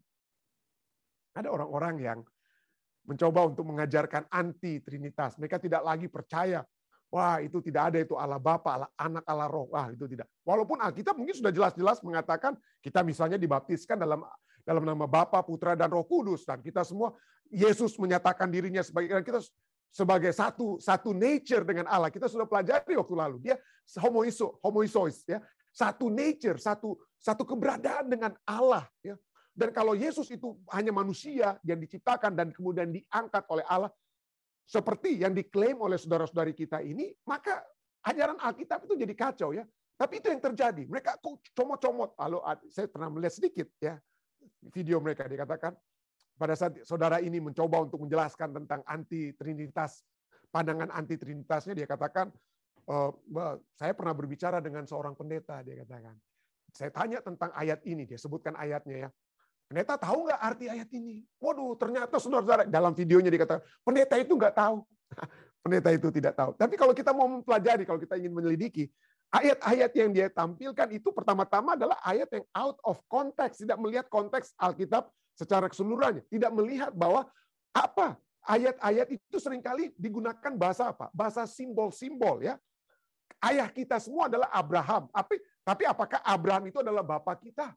A: Ada orang-orang yang mencoba untuk mengajarkan anti-trinitas. Mereka tidak lagi percaya, wah itu tidak ada itu Allah Bapa, Allah Anak, Allah Roh. Wah itu tidak. Walaupun Alkitab mungkin sudah jelas-jelas mengatakan kita misalnya dibaptiskan dalam nama Bapa, Putra, dan Roh Kudus. Dan kita semua, Yesus menyatakan dirinya sebagai satu nature dengan Allah. Kita sudah pelajari waktu lalu. Dia homoisois, ya. Satu nature, satu keberadaan dengan Allah, ya. Dan kalau Yesus itu hanya manusia yang diciptakan dan kemudian diangkat oleh Allah, seperti yang diklaim oleh saudara-saudari kita ini, maka ajaran Alkitab itu jadi kacau, ya. Tapi itu yang terjadi. Mereka comot-comot. Lalu saya pernah melihat sedikit, ya, video mereka, dikatakan pada saat saudara ini mencoba untuk menjelaskan tentang anti-trinitas, pandangan anti-trinitasnya, dia katakan, saya pernah berbicara dengan seorang pendeta, dia katakan. Saya tanya tentang ayat ini, dia sebutkan ayatnya, ya. Pendeta tahu nggak arti ayat ini? Waduh, ternyata saudara-saudara, dalam videonya dikatakan, pendeta itu nggak tahu. Pendeta itu tidak tahu. Tapi kalau kita mau mempelajari, kalau kita ingin menyelidiki, ayat-ayat yang dia tampilkan itu pertama-tama adalah ayat yang out of context, tidak melihat konteks Alkitab secara keseluruhannya, tidak melihat bahwa apa ayat-ayat itu seringkali digunakan bahasa apa? Bahasa simbol-simbol, ya. Ayah kita semua adalah Abraham. Tapi apakah Abraham itu adalah bapak kita?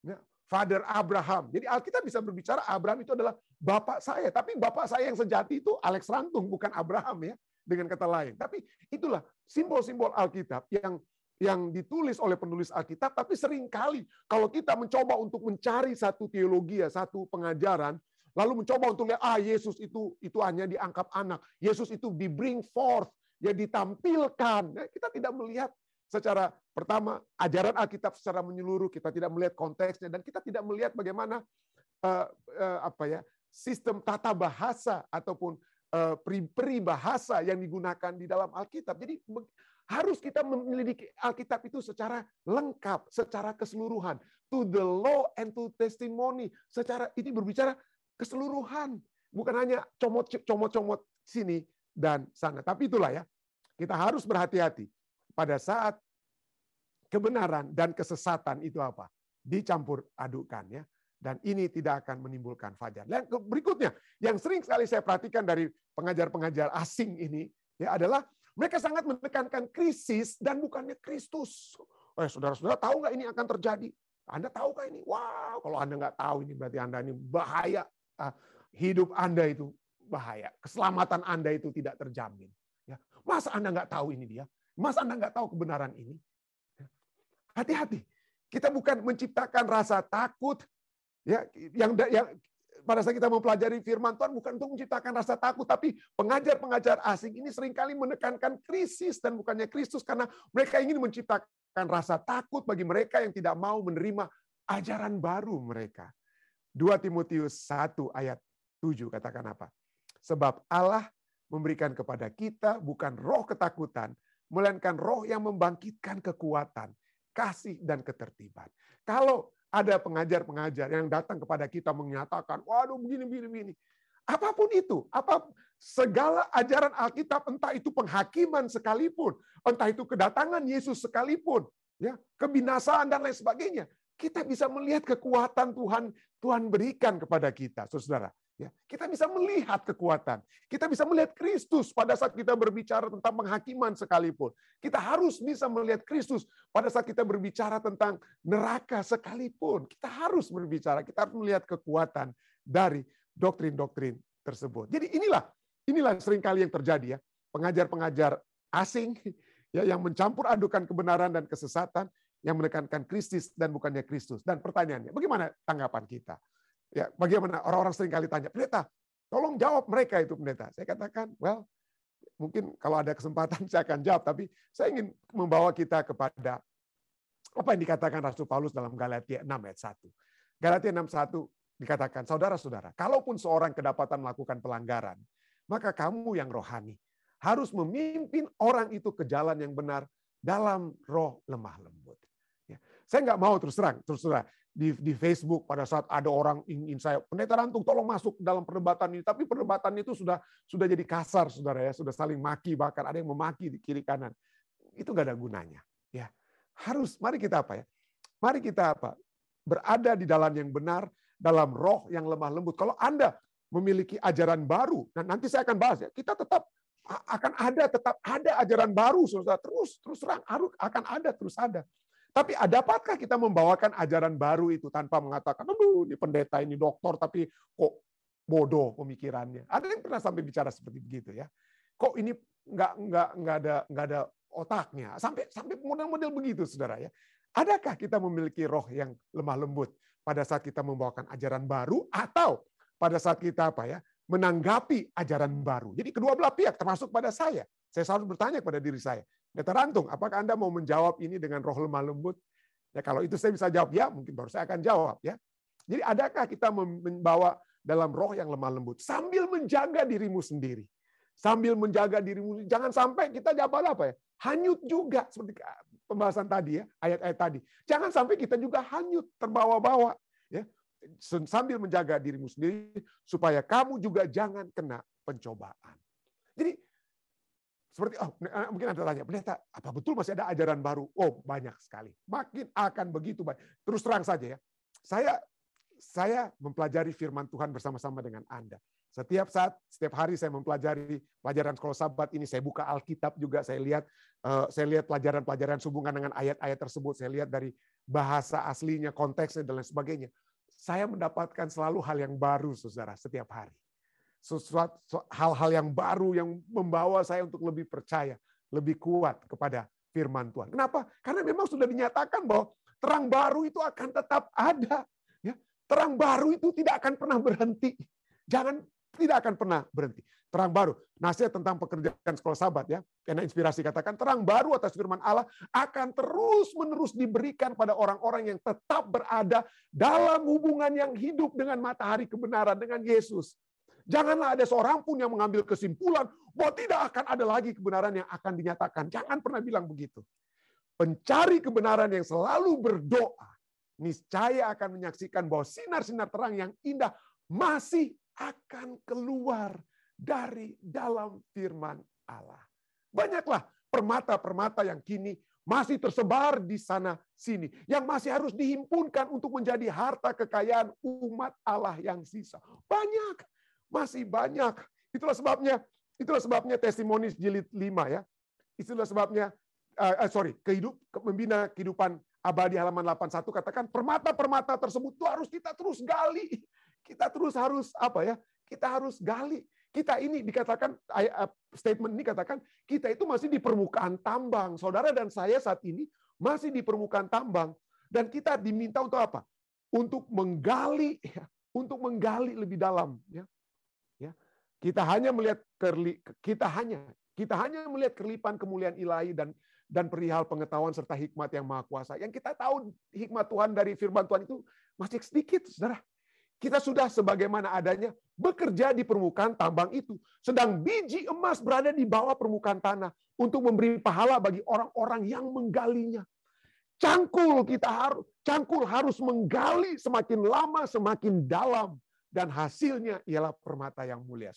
A: Ya. Father Abraham. Jadi Alkitab bisa berbicara Abraham itu adalah bapak saya. Tapi bapak saya yang sejati itu Alex Rantung, bukan Abraham, ya. Dengan kata lain. Tapi itulah simbol-simbol Alkitab yang ditulis oleh penulis Alkitab. Tapi seringkali kalau kita mencoba untuk mencari satu teologi, satu pengajaran, lalu mencoba untuk lihat, Yesus itu hanya diangkat anak. Yesus itu di bring forth, ya, ditampilkan. Nah, kita tidak melihat secara pertama ajaran Alkitab secara menyeluruh, kita tidak melihat konteksnya, dan kita tidak melihat bagaimana sistem tata bahasa ataupun peribahasa yang digunakan di dalam Alkitab. Jadi harus kita menyelidiki Alkitab itu secara lengkap, secara keseluruhan, to the law and to testimony. Secara ini berbicara keseluruhan, bukan hanya comot-comot sini dan sana. Tapi itulah, ya, kita harus berhati-hati. Pada saat kebenaran dan kesesatan itu apa? Dicampur adukkan, ya. Dan ini tidak akan menimbulkan fajar. Dan berikutnya, yang sering sekali saya perhatikan dari pengajar-pengajar asing ini, ya, adalah mereka sangat menekankan krisis dan bukannya Kristus. Saudara-saudara tahu nggak ini akan terjadi? Anda tahukah ini? Wow, kalau Anda nggak tahu ini berarti Anda ini bahaya. Hidup Anda itu bahaya. Keselamatan Anda itu tidak terjamin. Ya. Masa Anda nggak tahu ini dia? Masa Anda nggak tahu kebenaran ini? Hati-hati. Kita bukan menciptakan rasa takut, ya, yang pada saat kita mempelajari firman Tuhan bukan untuk menciptakan rasa takut, tapi pengajar-pengajar asing ini seringkali menekankan krisis dan bukannya Kristus, karena mereka ingin menciptakan rasa takut bagi mereka yang tidak mau menerima ajaran baru mereka. 2 Timotius 1 ayat 7 katakan apa? Sebab Allah memberikan kepada kita bukan roh ketakutan, melainkan roh yang membangkitkan kekuatan, kasih, dan ketertiban. Kalau ada pengajar-pengajar yang datang kepada kita menyatakan, waduh begini. Apapun itu, segala ajaran Alkitab, entah itu penghakiman sekalipun, entah itu kedatangan Yesus sekalipun, ya, kebinasaan dan lain sebagainya, kita bisa melihat kekuatan Tuhan berikan kepada kita, saudara. Ya, kita bisa melihat kekuatan. Kita bisa melihat Kristus pada saat kita berbicara tentang penghakiman sekalipun. Kita harus bisa melihat Kristus pada saat kita berbicara tentang neraka sekalipun. Kita harus berbicara, kita harus melihat kekuatan dari doktrin-doktrin tersebut. Jadi inilah seringkali yang terjadi ya. Pengajar-pengajar asing ya, yang mencampur adukan kebenaran dan kesesatan, yang menekankan Kristus dan bukannya Kristus. Dan pertanyaannya, bagaimana tanggapan kita? Ya, bagaimana orang-orang sering kali tanya, pendeta, tolong jawab mereka itu, pendeta. Saya katakan, well, mungkin kalau ada kesempatan saya akan jawab, tapi saya ingin membawa kita kepada apa yang dikatakan Rasul Paulus dalam Galatia 6 ayat 1. Galatia 6:1 dikatakan, saudara-saudara, kalaupun seorang kedapatan melakukan pelanggaran, maka kamu yang rohani harus memimpin orang itu ke jalan yang benar dalam roh lemah lembut. Ya. Saya nggak mau terus terang di Facebook pada saat ada orang ingin saya, pendeta Rantung tolong masuk dalam perdebatan ini, tapi perdebatan itu sudah jadi kasar, saudara ya, sudah saling maki, bahkan ada yang memaki di kiri kanan. Itu nggak ada gunanya. Ya, mari kita berada di jalan yang benar, dalam roh yang lemah lembut. Kalau Anda memiliki ajaran baru, dan nanti saya akan bahas ya, kita tetap ada ajaran baru, saudara, terus terang akan ada, terus ada. Tapi dapatkah kita membawakan ajaran baru itu tanpa mengatakan, aduh, ini pendeta, ini doktor, tapi kok bodoh pemikirannya. Ada yang pernah sampai bicara seperti begitu ya? Kok ini nggak ada otaknya? Sampai model-model begitu, saudara ya. Adakah kita memiliki roh yang lemah lembut pada saat kita membawakan ajaran baru, atau pada saat kita menanggapi ajaran baru? Jadi kedua belah pihak, termasuk pada saya. Saya selalu bertanya kepada diri saya, pendeta Rantung, apakah Anda mau menjawab ini dengan roh lemah lembut? Ya, kalau itu saya bisa jawab ya, mungkin baru saya akan jawab ya. Jadi adakah kita membawa dalam roh yang lemah lembut sambil menjaga dirimu sendiri? Sambil menjaga dirimu, jangan sampai kita hanyut juga seperti pembahasan tadi ya, ayat-ayat tadi. Jangan sampai kita juga hanyut, terbawa-bawa ya. Sambil menjaga dirimu sendiri supaya kamu juga jangan kena pencobaan. Jadi seperti, mungkin Anda tanya, pendeta, apa betul masih ada ajaran baru? Oh, banyak sekali. Makin akan begitu banyak. Terus terang saja ya, saya mempelajari firman Tuhan bersama-sama dengan Anda. Setiap hari saya mempelajari pelajaran sekolah Sabat ini, saya buka Alkitab juga, saya lihat pelajaran-pelajaran sehubungan dengan ayat-ayat tersebut, saya lihat dari bahasa aslinya, konteksnya, dan lain sebagainya. Saya mendapatkan selalu hal yang baru, saudara, setiap hari. Hal-hal yang baru yang membawa saya untuk lebih percaya, lebih kuat kepada firman Tuhan. Kenapa? Karena memang sudah dinyatakan bahwa terang baru itu akan tetap ada. Ya, terang baru itu tidak akan pernah berhenti. Tidak akan pernah berhenti. Terang baru. Nasihat tentang pekerjaan sekolah Sabat ya. Karena inspirasi katakan terang baru atas firman Allah akan terus-menerus diberikan pada orang-orang yang tetap berada dalam hubungan yang hidup dengan matahari kebenaran, dengan Yesus. Janganlah ada seorang pun yang mengambil kesimpulan bahwa tidak akan ada lagi kebenaran yang akan dinyatakan. Jangan pernah bilang begitu. Pencari kebenaran yang selalu berdoa, niscaya akan menyaksikan bahwa sinar-sinar terang yang indah masih akan keluar dari dalam firman Allah. Banyaklah permata-permata yang kini masih tersebar di sana-sini, yang masih harus dihimpunkan untuk menjadi harta kekayaan umat Allah yang sisa. Banyak. Masih banyak. Itulah sebabnya testimoni jilid 5 ya. Itulah sebabnya membina kehidupan abadi halaman 81 katakan permata-permata tersebut itu harus kita terus gali. Kita terus harus Kita harus gali. Kita ini dikatakan statement ini katakan kita itu masih di permukaan tambang. Saudara dan saya saat ini masih di permukaan tambang dan kita diminta untuk apa? Untuk menggali lebih dalam ya. Kita hanya melihat kerlipan kemuliaan ilahi dan perihal pengetahuan serta hikmat yang maha kuasa. Yang kita tahu hikmat Tuhan dari firman Tuhan itu masih sedikit, saudara. Kita sudah sebagaimana adanya bekerja di permukaan tambang itu. Sedang biji emas berada di bawah permukaan tanah untuk memberi pahala bagi orang-orang yang menggalinya. Cangkul harus menggali semakin lama semakin dalam, dan hasilnya ialah permata yang mulia.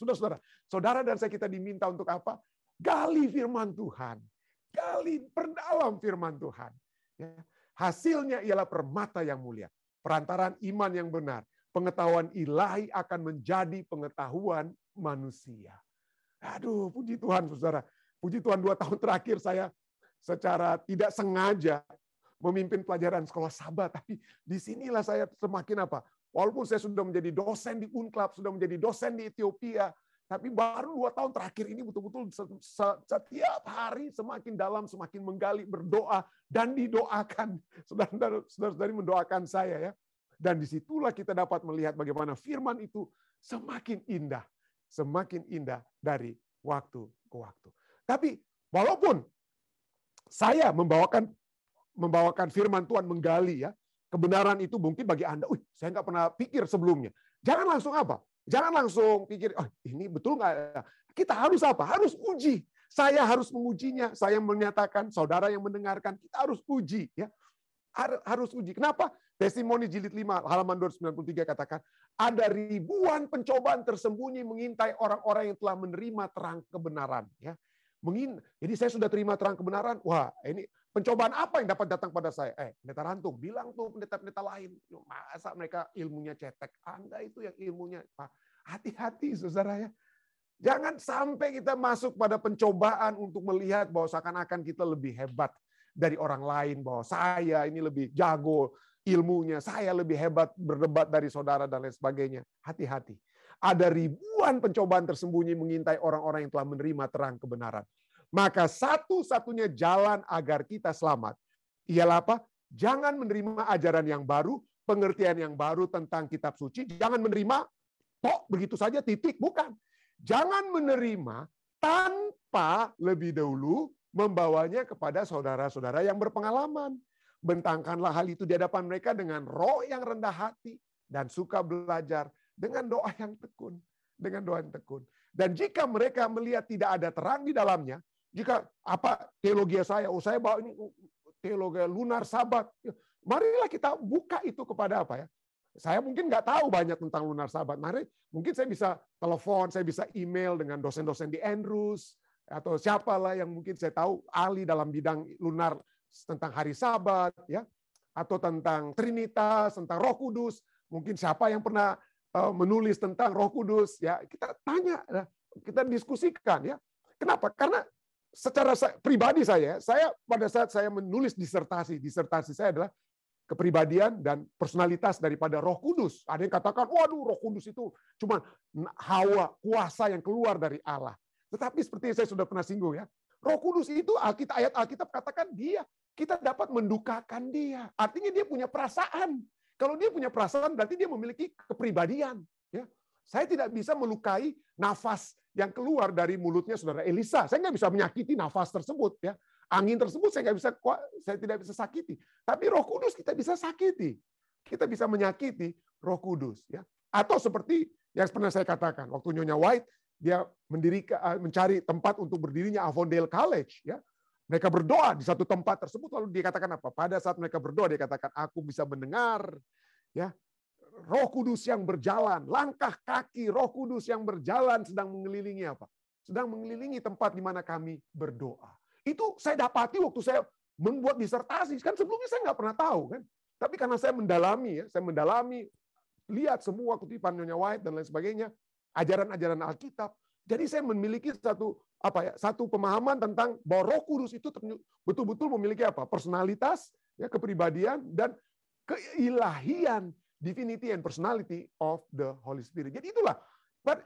A: Saudara dan saya, kita diminta untuk apa? Gali firman Tuhan. Gali, perdalam firman Tuhan. Hasilnya ialah permata yang mulia. Perantaraan iman yang benar, pengetahuan ilahi akan menjadi pengetahuan manusia. Aduh, puji Tuhan, saudara. Puji Tuhan, 2 tahun terakhir saya secara tidak sengaja memimpin pelajaran sekolah Sabat. Tapi disinilah saya semakin apa? Walaupun saya sudah menjadi dosen di Unclub, sudah menjadi dosen di Ethiopia, tapi baru 2 tahun terakhir ini betul-betul setiap hari semakin dalam, semakin menggali, berdoa, dan didoakan. Saudara-saudari mendoakan saya ya. Dan disitulah kita dapat melihat bagaimana firman itu semakin indah dari waktu ke waktu. Tapi walaupun saya membawakan firman Tuhan, menggali ya, kebenaran itu mungkin bagi Anda, saya nggak pernah pikir sebelumnya. Jangan langsung apa? Jangan langsung pikir, ini betul nggak? Kita harus apa? Harus uji. Saya harus mengujinya. Saya menyatakan, saudara yang mendengarkan, kita harus uji. Ya, harus uji. Kenapa? Testimoni jilid 5, halaman 293 katakan, ada ribuan pencobaan tersembunyi mengintai orang-orang yang telah menerima terang kebenaran. Ya. Jadi saya sudah terima terang kebenaran. Wah, ini pencobaan apa yang dapat datang pada saya? Pendeta Rantung, bilang tuh pendeta-pendeta lain. Masa mereka ilmunya cetek? Anda itu yang ilmunya. Hati-hati, saudara ya. Jangan sampai kita masuk pada pencobaan untuk melihat bahwa seakan-akan kita lebih hebat dari orang lain. Bahwa saya ini lebih jago ilmunya. Saya lebih hebat berdebat dari saudara dan lain sebagainya. Hati-hati. Ada ribuan pencobaan tersembunyi mengintai orang-orang yang telah menerima terang kebenaran. Maka satu-satunya jalan agar kita selamat ialah apa? Jangan menerima ajaran yang baru, pengertian yang baru tentang kitab suci. Jangan menerima begitu saja titik, bukan. Jangan menerima tanpa lebih dahulu membawanya kepada saudara-saudara yang berpengalaman. Bentangkanlah hal itu di hadapan mereka dengan roh yang rendah hati dan suka belajar, dengan doa yang tekun, Dan jika mereka melihat tidak ada terang di dalamnya, jika teologi saya bawa ini teologi lunar sabat, marilah kita buka itu kepada apa ya? Saya mungkin nggak tahu banyak tentang lunar sabat. Mungkin saya bisa telepon, saya bisa email dengan dosen-dosen di Andrews atau siapalah yang mungkin saya tahu ahli dalam bidang lunar tentang hari Sabat, ya, atau tentang Trinitas, tentang Roh Kudus. Mungkin siapa yang pernah menulis tentang Roh Kudus, ya kita tanya, kita diskusikan, ya. Kenapa? Karena secara pribadi saya pada saat saya menulis disertasi saya adalah kepribadian dan personalitas daripada Roh Kudus. Ada yang katakan, waduh, Roh Kudus itu cuma hawa, kuasa yang keluar dari Allah. Tetapi seperti yang saya sudah pernah singgung ya, Roh Kudus itu ayat Alkitab katakan kita dapat mendukakan dia. Artinya dia punya perasaan. Kalau dia punya perasaan, berarti dia memiliki kepribadian. Ya. Saya tidak bisa melukai nafas yang keluar dari mulutnya saudara Elisa. Saya nggak bisa menyakiti nafas tersebut. Ya. Angin tersebut saya tidak bisa sakiti. Tapi Roh Kudus kita bisa sakiti. Kita bisa menyakiti Roh Kudus. Ya. Atau seperti yang pernah saya katakan, waktu Nyonya White, dia mencari tempat untuk berdirinya Avondale College. Ya. Mereka berdoa di satu tempat tersebut, lalu dia katakan apa? Pada saat mereka berdoa, dia katakan, aku bisa mendengar ya Roh Kudus yang berjalan, langkah kaki Roh Kudus yang berjalan sedang mengelilingi apa? Sedang mengelilingi tempat di mana kami berdoa. Itu saya dapati waktu saya membuat disertasi. Kan sebelumnya saya nggak pernah tahu kan. Tapi karena saya mendalami, lihat semua kutipan Nyonya White dan lain sebagainya, ajaran-ajaran Alkitab. Jadi saya memiliki satu pemahaman tentang bahwa Roh Kudus itu betul-betul memiliki apa? Personalitas, ya, kepribadian dan keilahian, divinity and personality of the Holy Spirit. Jadi itulah.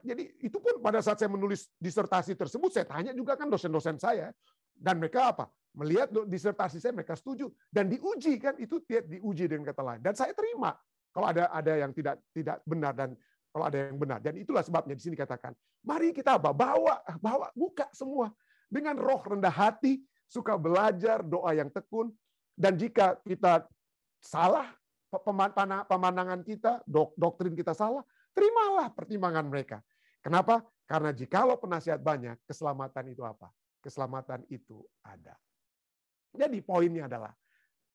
A: Jadi itu pun pada saat saya menulis disertasi tersebut, saya tanya juga kan dosen-dosen saya, dan mereka apa? Melihat disertasi saya, mereka setuju dan diuji kan, itu diuji dengan kata lain. Dan saya terima kalau ada yang tidak benar dan kalau ada yang benar. Dan itulah sebabnya di sini katakan, mari kita buka semua dengan roh rendah hati, suka belajar, doa yang tekun, dan jika kita salah, pemandangan kita, doktrin kita salah, terimalah pertimbangan mereka. Kenapa? Karena jikalau penasihat banyak, keselamatan itu apa? Keselamatan itu ada. Jadi poinnya adalah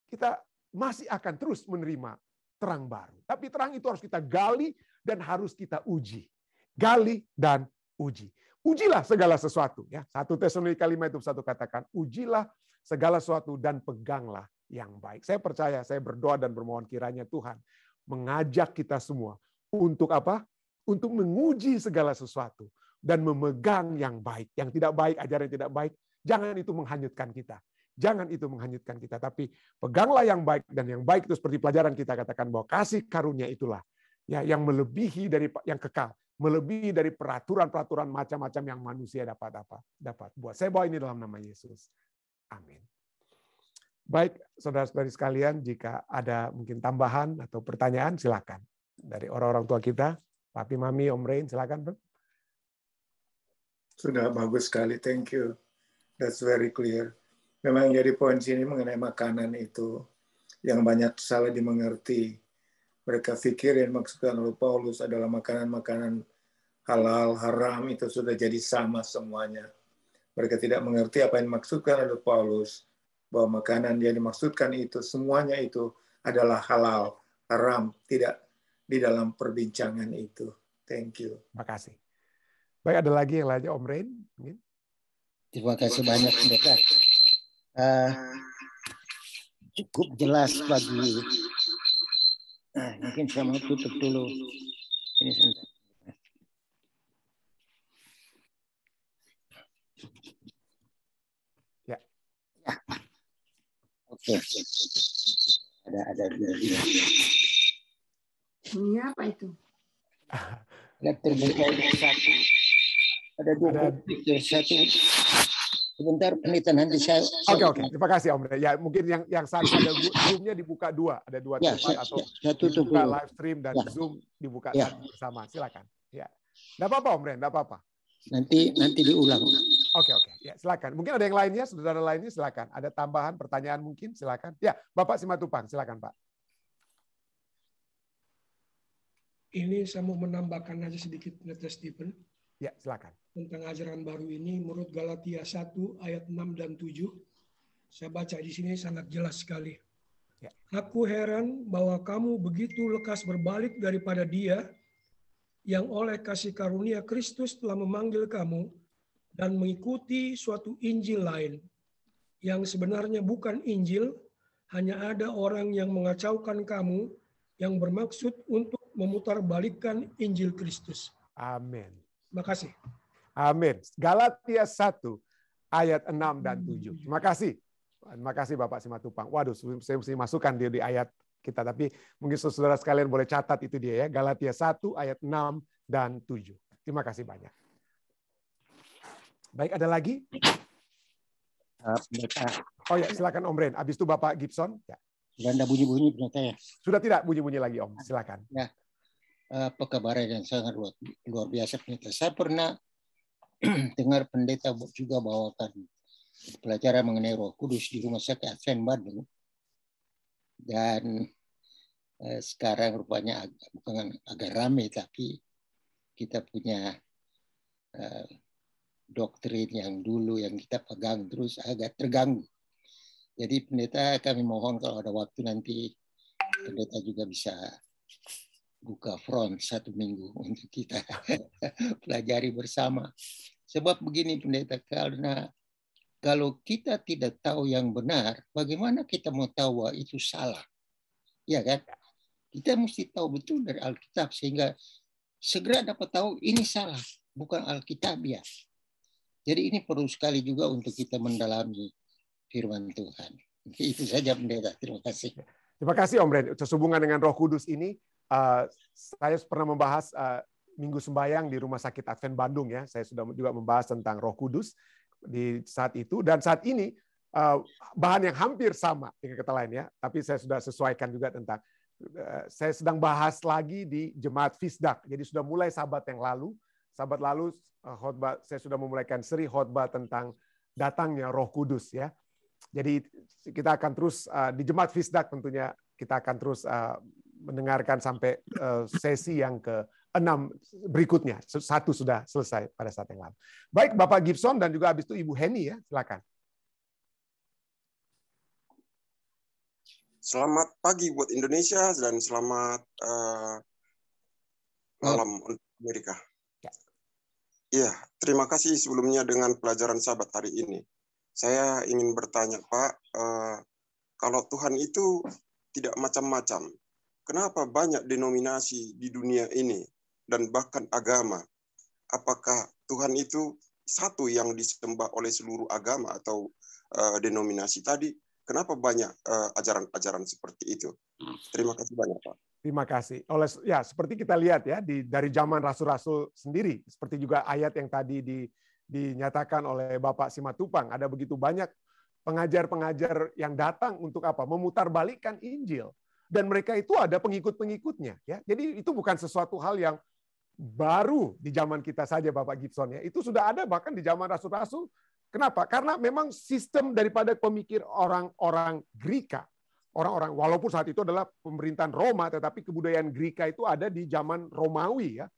A: kita masih akan terus menerima terang baru. Tapi terang itu harus kita gali dan harus kita uji. Gali dan uji. Ujilah segala sesuatu. Ya, 1 Tesalonika 5 itu satu katakan, ujilah segala sesuatu dan peganglah yang baik. Saya percaya, saya berdoa dan bermohon kiranya Tuhan mengajak kita semua untuk apa? Untuk menguji segala sesuatu dan memegang yang baik. Yang tidak baik, ajaran yang tidak baik, jangan itu menghanyutkan kita. Jangan itu menghanyutkan kita, tapi peganglah yang baik, dan yang baik itu seperti pelajaran kita katakan bahwa kasih karunia itulah ya yang melebihi dari yang kekal, melebihi dari peraturan-peraturan macam-macam yang manusia dapat buat. Saya bawa ini dalam nama Yesus. Amin. Baik, saudara-saudari sekalian, jika ada mungkin tambahan atau pertanyaan, silakan. Dari orang-orang tua kita, Papi, Mami, Om Rain, silakan.
C: Sudah bagus sekali, thank you. That's very clear. Memang jadi poin sini mengenai makanan itu yang banyak salah dimengerti. Mereka pikir yang maksudkan oleh Paulus adalah makanan-makanan halal, haram, itu sudah jadi sama semuanya. Mereka tidak mengerti apa yang dimaksudkan oleh Paulus, bahwa makanan yang dimaksudkan itu, semuanya itu adalah halal, haram, tidak di dalam perbincangan itu. Thank you.
A: Terima kasih. Baik, ada lagi yang lainnya, Om Rain?
D: Terima kasih banyak, Pendeta. Cukup jelas bagi mungkin saya mau tutup dulu ini sebentar.
A: Ya.
D: Oke. Ada dua.
E: Ini apa itu?
D: Ada terbuka satu. Ada dua satu. Sebentar, Pendeta, nanti saya...
A: Oke. Terima kasih, Om. Ya, mungkin yang saat ada Zoom-nya dibuka dua. Ada dua
D: ya,
A: tempat atau dibuka live stream dan Zoom dibuka bersama. Silakan. Ya. Nggak apa-apa, Om Ren. Nggak apa-apa.
D: Nanti diulang.
A: Oke. Ya, silakan. Mungkin ada yang lainnya, saudara lainnya, silakan. Ada tambahan pertanyaan mungkin, silakan. Ya, Bapak Simatupang, silakan, Pak.
F: Ini saya mau menambahkan aja sedikit, Pendeta Stephen.
A: Ya, silakan.
F: Tentang ajaran baru ini, menurut Galatia 1 ayat 6 dan 7, saya baca di sini sangat jelas sekali.
A: Ya.
F: Aku heran bahwa kamu begitu lekas berbalik daripada Dia yang oleh kasih karunia Kristus telah memanggil kamu dan mengikuti suatu Injil lain, yang sebenarnya bukan Injil, hanya ada orang yang mengacaukan kamu yang bermaksud untuk memutarbalikkan Injil Kristus.
A: Amin.
F: Terima kasih.
A: Amin. Galatia 1 ayat 6 dan 7. Terima kasih. Terima kasih Bapak Simatupang. Waduh, saya mesti masukkan dia di ayat kita, tapi mungkin saudara sekalian boleh catat itu dia ya. Galatia 1 ayat 6 dan 7. Terima kasih banyak. Baik, ada lagi? Oh ya, silakan Om Ren. Habis itu Bapak Gibson. Ya.
D: Sudah ada bunyi-bunyi, Pendeta ya?
A: Sudah tidak bunyi-bunyi lagi, Om. Silakan.
D: Ya. Apa kabarnya yang sangat luar biasa, Pendeta. Saya pernah dengar Pendeta juga bawakan pelajaran mengenai Roh Kudus di Rumah Sakit Advent Bandung. Dan sekarang rupanya bukan agak ramai, tapi kita punya doktrin yang dulu yang kita pegang terus agak terganggu. Jadi Pendeta, kami mohon kalau ada waktu nanti Pendeta juga bisa buka front 1 minggu untuk kita pelajari bersama. Sebab begini Pendeta, karena kalau kita tidak tahu yang benar, bagaimana kita mau tahu bahwa itu salah? Ya kan? Kita mesti tahu betul dari Alkitab sehingga segera dapat tahu ini salah, bukan Alkitabiah. Jadi ini perlu sekali juga untuk kita mendalami firman Tuhan. Itu saja Pendeta. Terima kasih.
A: Terima kasih Om Ren. Sehubungan dengan Roh Kudus ini, saya pernah membahas Minggu Sembayang di Rumah Sakit Advent Bandung ya. Saya sudah juga membahas tentang Roh Kudus di saat itu, dan saat ini bahan yang hampir sama dengan kata lain ya, tapi saya sudah sesuaikan juga tentang saya sedang bahas lagi di Jemaat Fisdak. Jadi sudah mulai sahabat lalu khotbah, saya sudah memulaikan seri khotbah tentang datangnya Roh Kudus ya. Jadi kita akan terus di Jemaat Fisdak tentunya kita akan terus mendengarkan sampai sesi yang ke-6 berikutnya. Satu sudah selesai pada saat yang lalu. Baik, Bapak Gibson dan juga habis itu Ibu Henny ya, silakan.
E: Selamat pagi buat Indonesia dan selamat malam untuk Amerika. Iya, terima kasih sebelumnya dengan pelajaran Sabat hari ini. Saya ingin bertanya, Pak, kalau Tuhan itu tidak macam-macam, kenapa banyak denominasi di dunia ini dan bahkan agama? Apakah Tuhan itu satu yang disembah oleh seluruh agama atau denominasi tadi? Kenapa banyak ajaran-ajaran seperti itu? Terima kasih banyak, Pak.
A: Terima kasih. Ya, seperti kita lihat ya dari zaman rasul-rasul sendiri, seperti juga ayat yang tadi dinyatakan oleh Bapak Simatupang, ada begitu banyak pengajar-pengajar yang datang untuk apa? Memutarbalikkan Injil. Dan mereka itu ada pengikut-pengikutnya ya. Jadi itu bukan sesuatu hal yang baru di zaman kita saja, Bapak Gibson ya. Itu sudah ada bahkan di zaman rasul-rasul. Kenapa? Karena memang sistem daripada pemikir orang-orang Greka, orang-orang walaupun saat itu adalah pemerintahan Roma, tetapi kebudayaan Greka itu ada di zaman Romawi ya.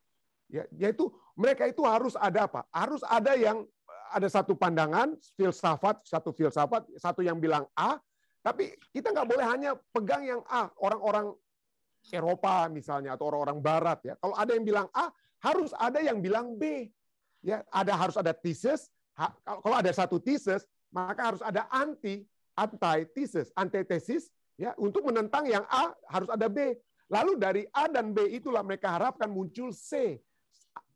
A: Yaitu mereka itu harus ada apa? Harus ada yang ada satu pandangan filsafat, satu yang bilang A, tapi kita nggak boleh hanya pegang yang A, orang-orang Eropa misalnya atau orang-orang Barat ya. Kalau ada yang bilang A, harus ada yang bilang B. Ya, harus ada thesis. Kalau ada satu thesis, maka harus ada anti-thesis, antitesis ya, untuk menentang yang A harus ada B. Lalu dari A dan B itulah mereka harapkan muncul C.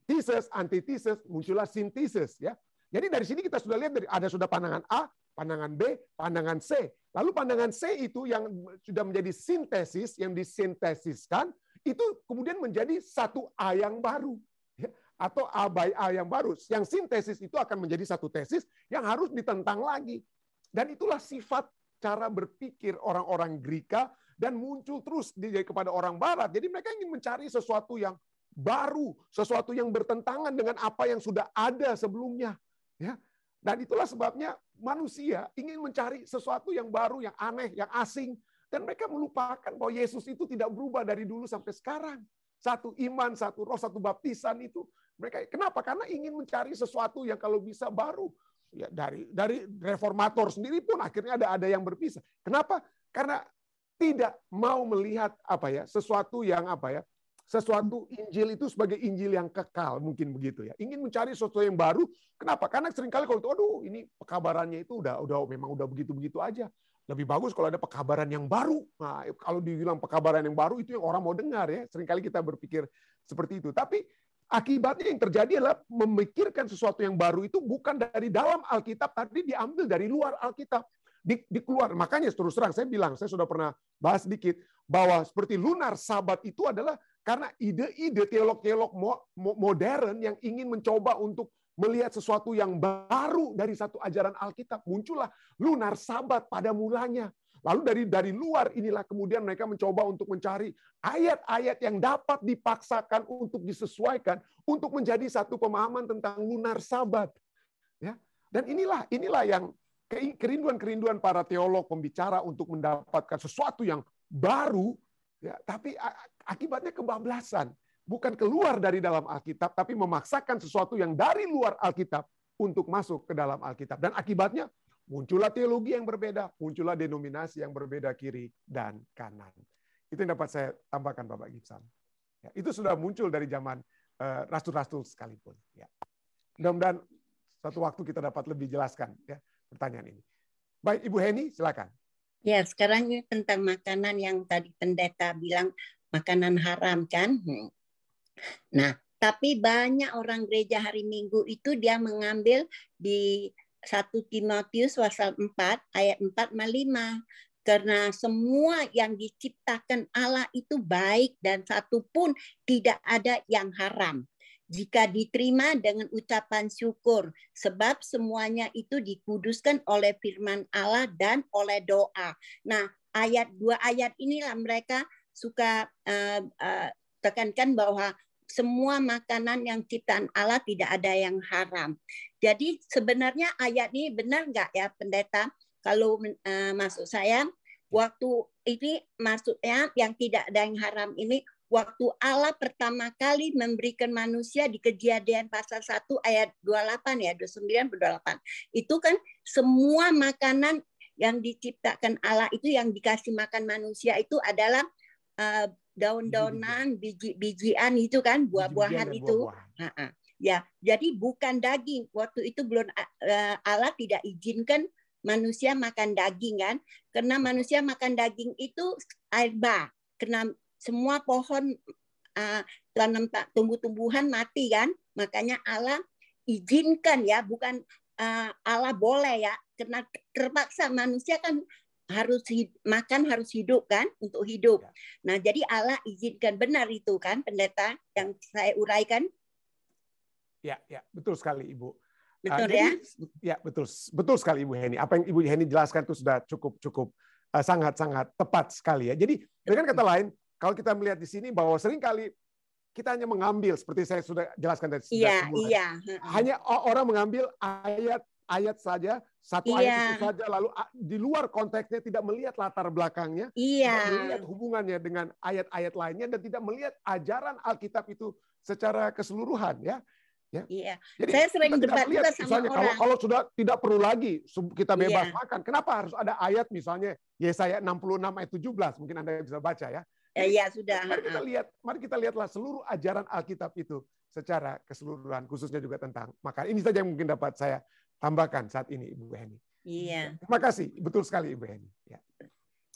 A: Thesis, antithesis, muncullah sintesis ya. Jadi dari sini kita sudah lihat ada sudah pandangan A, pandangan B, pandangan C. Lalu pandangan C itu yang sudah menjadi sintesis, yang disintesiskan, itu kemudian menjadi satu A yang baru. Atau A by A yang baru. Yang sintesis itu akan menjadi satu tesis yang harus ditentang lagi. Dan itulah sifat cara berpikir orang-orang Greka dan muncul terus kepada orang Barat. Jadi mereka ingin mencari sesuatu yang baru, sesuatu yang bertentangan dengan apa yang sudah ada sebelumnya. Ya. Dan itulah sebabnya manusia ingin mencari sesuatu yang baru, yang aneh, yang asing. Dan mereka melupakan bahwa Yesus itu tidak berubah dari dulu sampai sekarang. Satu iman, satu roh, satu baptisan itu. Mereka kenapa? Karena ingin mencari sesuatu yang kalau bisa baru. Ya, dari reformator sendiri pun akhirnya ada yang berpisah. Kenapa? Karena tidak mau melihat sesuatu yang sesuatu Injil itu sebagai Injil yang kekal, mungkin begitu ya. Ingin mencari sesuatu yang baru. Kenapa? Karena seringkali kalau itu, ini pekabarannya itu memang udah begitu-begitu aja. Lebih bagus kalau ada pekabaran yang baru. Nah, kalau dibilang pekabaran yang baru itu yang orang mau dengar ya. Seringkali kita berpikir seperti itu. Tapi akibatnya yang terjadi adalah memikirkan sesuatu yang baru itu bukan dari dalam Alkitab, tapi diambil dari luar Alkitab. Dikeluar. Makanya terus terang saya bilang, saya sudah pernah bahas sedikit, bahwa seperti lunar sabat itu adalah karena ide-ide teolog-teolog modern yang ingin mencoba untuk melihat sesuatu yang baru dari satu ajaran Alkitab. Muncullah lunar sabat pada mulanya. Lalu dari luar inilah kemudian mereka mencoba untuk mencari ayat-ayat yang dapat dipaksakan untuk disesuaikan untuk menjadi satu pemahaman tentang lunar sabat. Ya. Dan inilah yang kerinduan para teolog pembicara untuk mendapatkan sesuatu yang baru, ya, tapi akibatnya kebablasan. Bukan keluar dari dalam Alkitab, tapi memaksakan sesuatu yang dari luar Alkitab untuk masuk ke dalam Alkitab. Dan akibatnya muncullah teologi yang berbeda, muncullah denominasi yang berbeda kiri dan kanan. Itu yang dapat saya tambahkan, Bapak Gibson. Ya, itu sudah muncul dari zaman rasul-rasul sekalipun. Ya. Mudah-mudahan suatu waktu kita dapat lebih jelaskan ya pertanyaan ini. Baik, Ibu Henny, silakan.
G: Ya, sekarang ini tentang makanan yang tadi pendeta bilang makanan haram kan. Nah, tapi banyak orang gereja hari Minggu itu dia mengambil di 1 Timotius pasal 4 ayat 4-5. Karena semua yang diciptakan Allah itu baik dan satu pun tidak ada yang haram. Jika diterima dengan ucapan syukur, sebab semuanya itu dikuduskan oleh firman Allah dan oleh doa. Nah, dua ayat inilah mereka suka tekankan bahwa semua makanan yang ciptaan Allah tidak ada yang haram. Jadi sebenarnya ayat ini benar nggak ya pendeta? Kalau maksud saya, Waktu ini maksudnya yang tidak ada yang haram ini, waktu Allah pertama kali memberikan manusia di Kejadian pasal 1 ayat 28 ya, 29 28. Itu kan semua makanan yang diciptakan Allah itu yang dikasih makan manusia itu adalah daun-daunan, biji-bijian itu kan, buah-buahan itu. Ya, jadi bukan daging. Waktu itu belum Allah tidak izinkan manusia makan daging kan, karena manusia makan daging itu air bah, karena semua pohon tanam tumbuh-tumbuhan mati kan, makanya Allah izinkan ya, bukan Allah boleh ya, karena terpaksa manusia kan harus makan, harus hidup kan, untuk hidup. Nah jadi Allah izinkan, benar itu kan pendeta yang saya uraikan.
A: Ya, betul sekali Ibu.
G: Betul
A: jadi,
G: ya?
A: Ya betul sekali Ibu Heni. Apa yang Ibu Heni jelaskan itu sudah cukup sangat tepat sekali ya. Jadi dengan kata lain, kalau kita melihat di sini bahwa seringkali kita hanya mengambil seperti saya sudah jelaskan tadi.
G: Iya.
A: Hanya orang mengambil ayat saja, satu ayat itu saja, lalu di luar konteksnya tidak melihat latar belakangnya, tidak melihat hubungannya dengan ayat-ayat lainnya, dan tidak melihat ajaran Alkitab itu secara keseluruhan ya.
G: Iya.
A: Jadi
G: saya sering debat juga sama
A: misalnya,
G: orang.
A: kalau sudah tidak perlu lagi kita bebas makan, kenapa harus ada ayat misalnya Yesaya 66 ayat 17, mungkin Anda bisa baca ya.
G: Ya sudah.
A: Mari kita lihatlah seluruh ajaran Alkitab itu secara keseluruhan, khususnya juga tentang makan. Ini saja yang mungkin dapat saya tambahkan saat ini, Ibu Heni.
G: Iya.
A: Terima kasih, betul sekali Ibu Heni. Ya.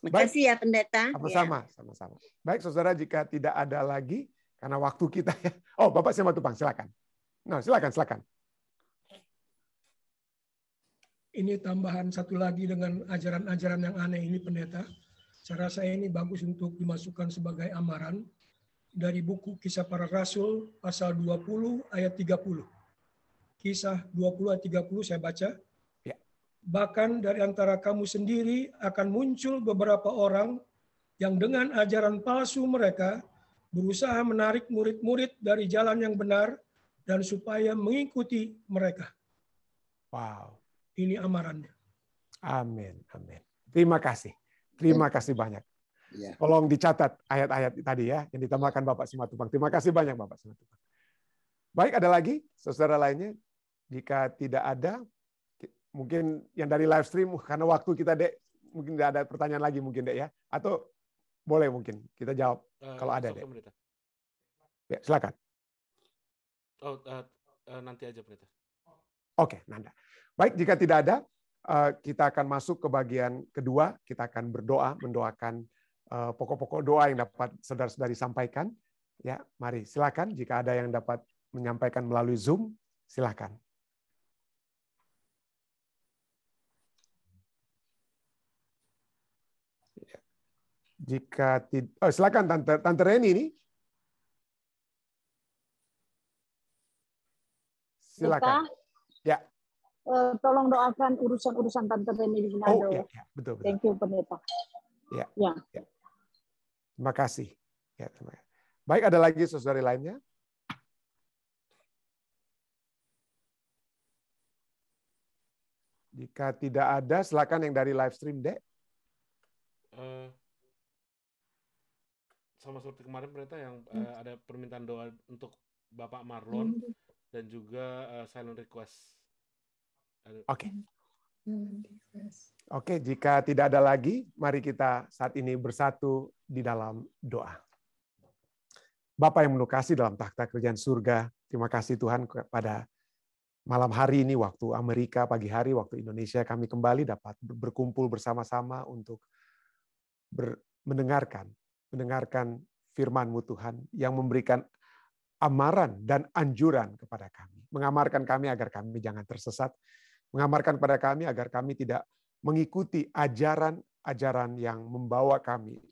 G: Terima kasih ya pendeta.
A: Sama-sama. Baik saudara, jika tidak ada lagi karena waktu kita ya. Oh, Bapak Simatupang, silakan. Nah, silakan.
F: Ini tambahan satu lagi dengan ajaran-ajaran yang aneh ini pendeta. Cara saya ini bagus untuk dimasukkan sebagai amaran dari buku Kisah Para Rasul pasal 20 ayat 30. Kisah 20 ayat 30 saya baca.
A: Ya.
F: Bahkan dari antara kamu sendiri akan muncul beberapa orang yang dengan ajaran palsu mereka berusaha menarik murid-murid dari jalan yang benar dan supaya mengikuti mereka.
A: Wow.
F: Ini amarannya.
A: Amin. Terima kasih banyak.
D: Ya.
A: Tolong dicatat ayat-ayat tadi ya yang ditambahkan Bapak Simatupang. Terima kasih banyak Bapak Simatupang. Baik, ada lagi saudara lainnya? Jika tidak ada, mungkin yang dari live stream karena waktu kita Dek, mungkin tidak ada pertanyaan lagi mungkin Dek ya, atau boleh mungkin kita jawab kalau ada Dek. Ya, silakan.
H: Nanti aja pendeta.
A: Oke, Nanda. Baik, jika tidak ada, kita akan masuk ke bagian kedua. Kita akan berdoa, mendoakan pokok-pokok doa yang dapat saudara-saudari sampaikan. Ya, mari silakan. Jika ada yang dapat menyampaikan melalui Zoom, silakan. Jika tidak, silakan Tante Reni ini. Silakan. Ya.
I: Tolong doakan urusan-urusan Tante Reni di Manado.
A: Oh, ya, betul.
I: Thank you, pendeta.
A: Ya. Terima kasih. Ya, terima kasih. Baik, ada lagi saudari lainnya? Jika tidak ada, silakan yang dari live stream, Dek.
H: Sama seperti kemarin pendeta yang ada permintaan doa untuk Bapak Marlon dan juga silent request.
A: Oke, jika tidak ada lagi, mari kita saat ini bersatu di dalam doa. Bapa yang penuh kasih dalam takhta kerajaan surga, terima kasih Tuhan pada malam hari ini waktu Amerika, pagi hari waktu Indonesia, kami kembali dapat berkumpul bersama-sama untuk mendengarkan firman-Mu Tuhan yang memberikan amaran dan anjuran kepada kami. Mengamarkan kami agar kami jangan tersesat. Mengamarkan kepada kami agar kami tidak mengikuti ajaran-ajaran yang membawa kami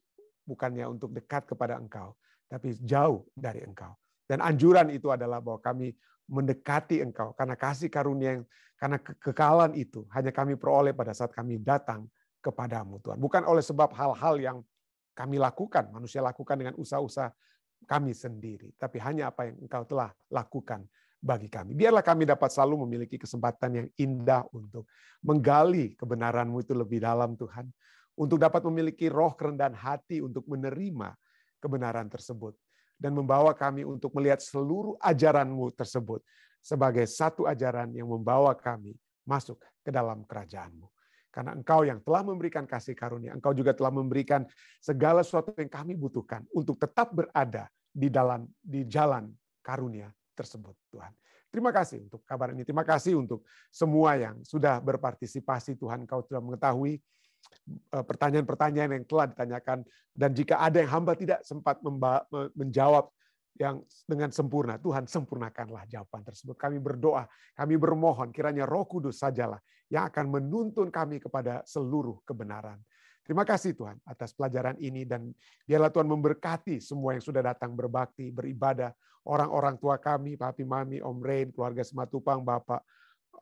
A: bukannya untuk dekat kepada Engkau, tapi jauh dari Engkau. Dan anjuran itu adalah bahwa kami mendekati Engkau karena kasih karunia, karena kekekalan itu hanya kami peroleh pada saat kami datang kepadamu Tuhan. Bukan oleh sebab hal-hal yang kami lakukan, manusia lakukan dengan usaha-usaha kami sendiri, tapi hanya apa yang Engkau telah lakukan bagi kami. Biarlah kami dapat selalu memiliki kesempatan yang indah untuk menggali kebenaran-Mu itu lebih dalam Tuhan, untuk dapat memiliki roh kerendahan hati untuk menerima kebenaran tersebut, dan membawa kami untuk melihat seluruh ajaran-Mu tersebut sebagai satu ajaran yang membawa kami masuk ke dalam kerajaan-Mu. Karena Engkau yang telah memberikan kasih karunia, Engkau juga telah memberikan segala sesuatu yang kami butuhkan untuk tetap berada di jalan karunia tersebut, Tuhan. Terima kasih untuk kabar ini. Terima kasih untuk semua yang sudah berpartisipasi, Tuhan. Engkau sudah mengetahui pertanyaan-pertanyaan yang telah ditanyakan, dan jika ada yang hamba tidak sempat menjawab yang dengan sempurna, Tuhan sempurnakanlah jawaban tersebut. Kami berdoa, kami bermohon kiranya Roh Kudus sajalah yang akan menuntun kami kepada seluruh kebenaran. Terima kasih Tuhan atas pelajaran ini, dan biarlah Tuhan memberkati semua yang sudah datang berbakti, beribadah, orang-orang tua kami, Papi, Mami, Om Rain, keluarga Simatupang, Bapak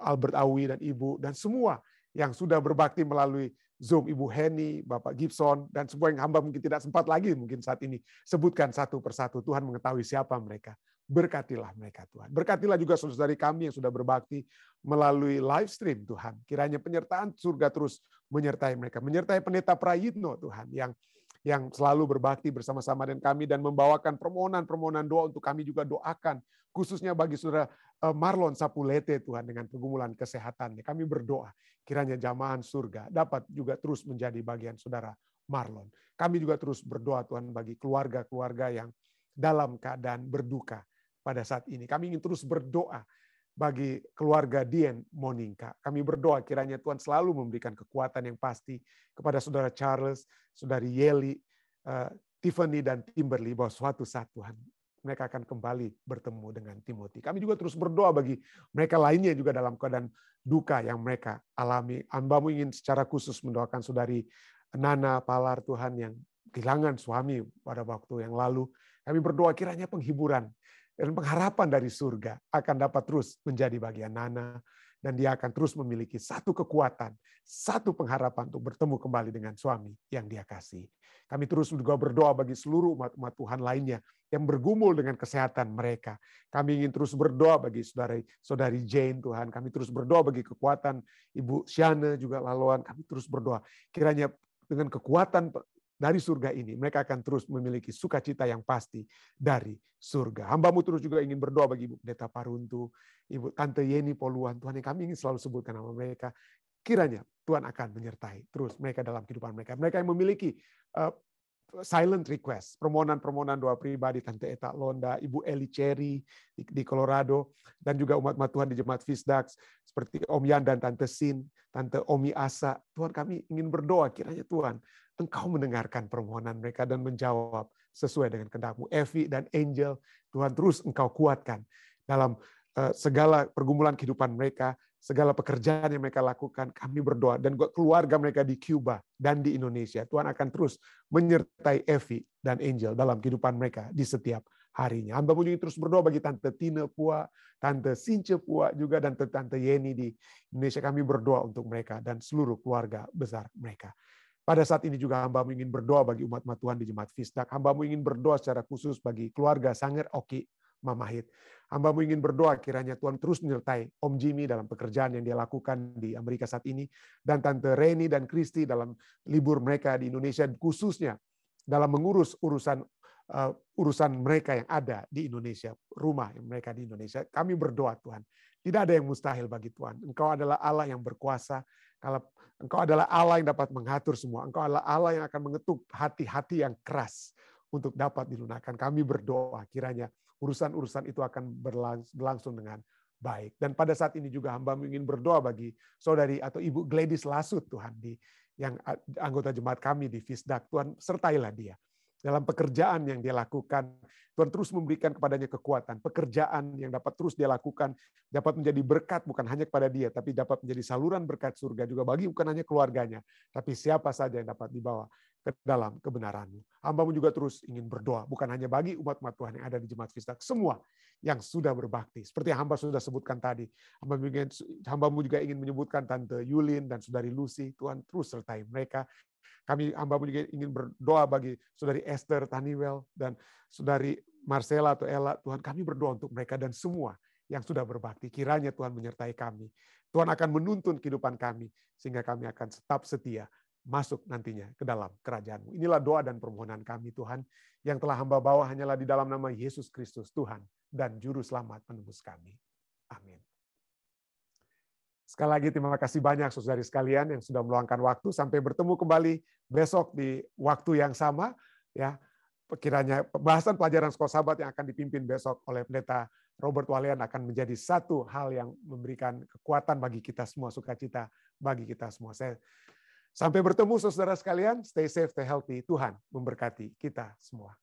A: Albert Awi dan Ibu, dan semua yang sudah berbakti melalui Zoom, Ibu Henny, Bapak Gibson, dan semua yang hamba mungkin tidak sempat lagi mungkin saat ini sebutkan satu persatu. Tuhan mengetahui siapa mereka. Berkatilah mereka Tuhan. Berkatilah juga saudara-saudari kami yang sudah berbakti melalui live stream Tuhan. Kiranya penyertaan surga terus menyertai mereka. Menyertai Pendeta Prayitno Tuhan yang selalu berbakti bersama-sama dengan kami dan membawakan permohonan-permohonan doa untuk kami juga doakan. Khususnya bagi saudara Marlon Sapulete Tuhan dengan pergumulan kesehatannya. Kami berdoa kiranya jamahan surga dapat juga terus menjadi bagian saudara Marlon. Kami juga terus berdoa Tuhan bagi keluarga-keluarga yang dalam keadaan berduka pada saat ini. Kami ingin terus berdoa bagi keluarga Dian Monika. Kami berdoa kiranya Tuhan selalu memberikan kekuatan yang pasti kepada saudara Charles, saudari Yeli, Tiffany dan Timberly, bahwa suatu saat Tuhan mereka akan kembali bertemu dengan Timothy. Kami juga terus berdoa bagi mereka lainnya juga dalam keadaan duka yang mereka alami. Hamba-Mu ingin secara khusus mendoakan saudari Nana Palar Tuhan yang kehilangan suami pada waktu yang lalu. Kami berdoa kiranya penghiburan dan pengharapan dari surga akan dapat terus menjadi bagian Nana, dan dia akan terus memiliki satu kekuatan, satu pengharapan untuk bertemu kembali dengan suami yang dia kasih. Kami terus juga berdoa bagi seluruh umat-umat Tuhan lainnya yang bergumul dengan kesehatan mereka. Kami ingin terus berdoa bagi saudari Jane Tuhan. Kami terus berdoa bagi kekuatan Ibu Syana juga laluan. Kami terus berdoa kiranya dengan kekuatan dari surga ini, mereka akan terus memiliki sukacita yang pasti dari surga. Hamba-Mu terus juga ingin berdoa bagi Ibu Pendeta Paruntu, Ibu Tante Yeni Poluan, Tuhan yang kami ingin selalu sebutkan nama mereka. Kiranya Tuhan akan menyertai terus mereka dalam kehidupan mereka. Mereka yang memiliki silent request, permohonan-permohonan doa pribadi, Tante Eta Londa, Ibu Eli Cherry di Colorado, dan juga umat-umat Tuhan di Jemaat Fisdax, seperti Om Yan dan Tante Sin, Tante Omi Asa. Tuhan, kami ingin berdoa, kiranya Tuhan, Engkau mendengarkan permohonan mereka dan menjawab sesuai dengan kehendak-Mu. Evi dan Angel, Tuhan terus Engkau kuatkan dalam segala pergumulan kehidupan mereka, segala pekerjaan yang mereka lakukan. Kami berdoa, dan keluarga mereka di Cuba dan di Indonesia, Tuhan akan terus menyertai Evi dan Angel dalam kehidupan mereka di setiap harinya. Hamba-Mu juga terus berdoa bagi Tante Tina Pua, Tante Since Pua juga, dan Tante Yeni di Indonesia. Kami berdoa untuk mereka dan seluruh keluarga besar mereka. Pada saat ini juga hamba-Mu ingin berdoa bagi umat-umat Tuhan di Jemaat Fisdak. Hamba-Mu ingin berdoa secara khusus bagi keluarga Sanger Oki Mamahit. Hamba-Mu ingin berdoa kiranya Tuhan terus menyertai Om Jimmy dalam pekerjaan yang dia lakukan di Amerika saat ini, dan Tante Reni dan Kristi dalam libur mereka di Indonesia, khususnya dalam mengurus urusan mereka yang ada di Indonesia, rumah yang mereka di Indonesia. Kami berdoa Tuhan, tidak ada yang mustahil bagi Tuhan. Engkau adalah Allah yang berkuasa. Kalau Engkau adalah Allah yang dapat mengatur semua. Engkau adalah Allah yang akan mengetuk hati-hati yang keras untuk dapat dilunakkan. Kami berdoa kiranya urusan-urusan itu akan berlangsung dengan baik. Dan pada saat ini juga hamba ingin berdoa bagi saudari atau Ibu Gladys Lasut Tuhan, yang anggota jemaat kami di Fisdak. Tuhan, sertailah dia dalam pekerjaan yang dia lakukan. Tuhan terus memberikan kepadanya kekuatan. Pekerjaan yang dapat terus dia lakukan dapat menjadi berkat bukan hanya kepada dia, tapi dapat menjadi saluran berkat surga juga bagi bukan hanya keluarganya, tapi siapa saja yang dapat dibawa ke dalam kebenaran-Mu. Hamba-Mu juga terus ingin berdoa, bukan hanya bagi umat-umat Tuhan yang ada di Jemaat Fisdak, semua yang sudah berbakti. Seperti yang hamba sudah sebutkan tadi, hamba-Mu juga ingin menyebutkan Tante Yulin dan Saudari Lucy. Tuhan terus sertai mereka. Hamba-Mu juga ingin berdoa bagi Saudari Esther Taniwel dan Saudari Marcella atau Ella. Tuhan, kami berdoa untuk mereka dan semua yang sudah berbakti. Kiranya Tuhan menyertai kami. Tuhan akan menuntun kehidupan kami sehingga kami akan tetap setia masuk nantinya ke dalam kerajaan-Mu. Inilah doa dan permohonan kami Tuhan, yang telah hamba bawa hanyalah di dalam nama Yesus Kristus Tuhan dan Juru Selamat penebus kami. Amin. Sekali lagi terima kasih banyak saudari sekalian yang sudah meluangkan waktu. Sampai bertemu kembali besok di waktu yang sama. Ya, kiranya pembahasan pelajaran Sekolah Sabat yang akan dipimpin besok oleh Pendeta Robert Walian akan menjadi satu hal yang memberikan kekuatan bagi kita semua, sukacita bagi kita semua. Sampai bertemu saudara sekalian, stay safe, stay healthy. Tuhan memberkati kita semua.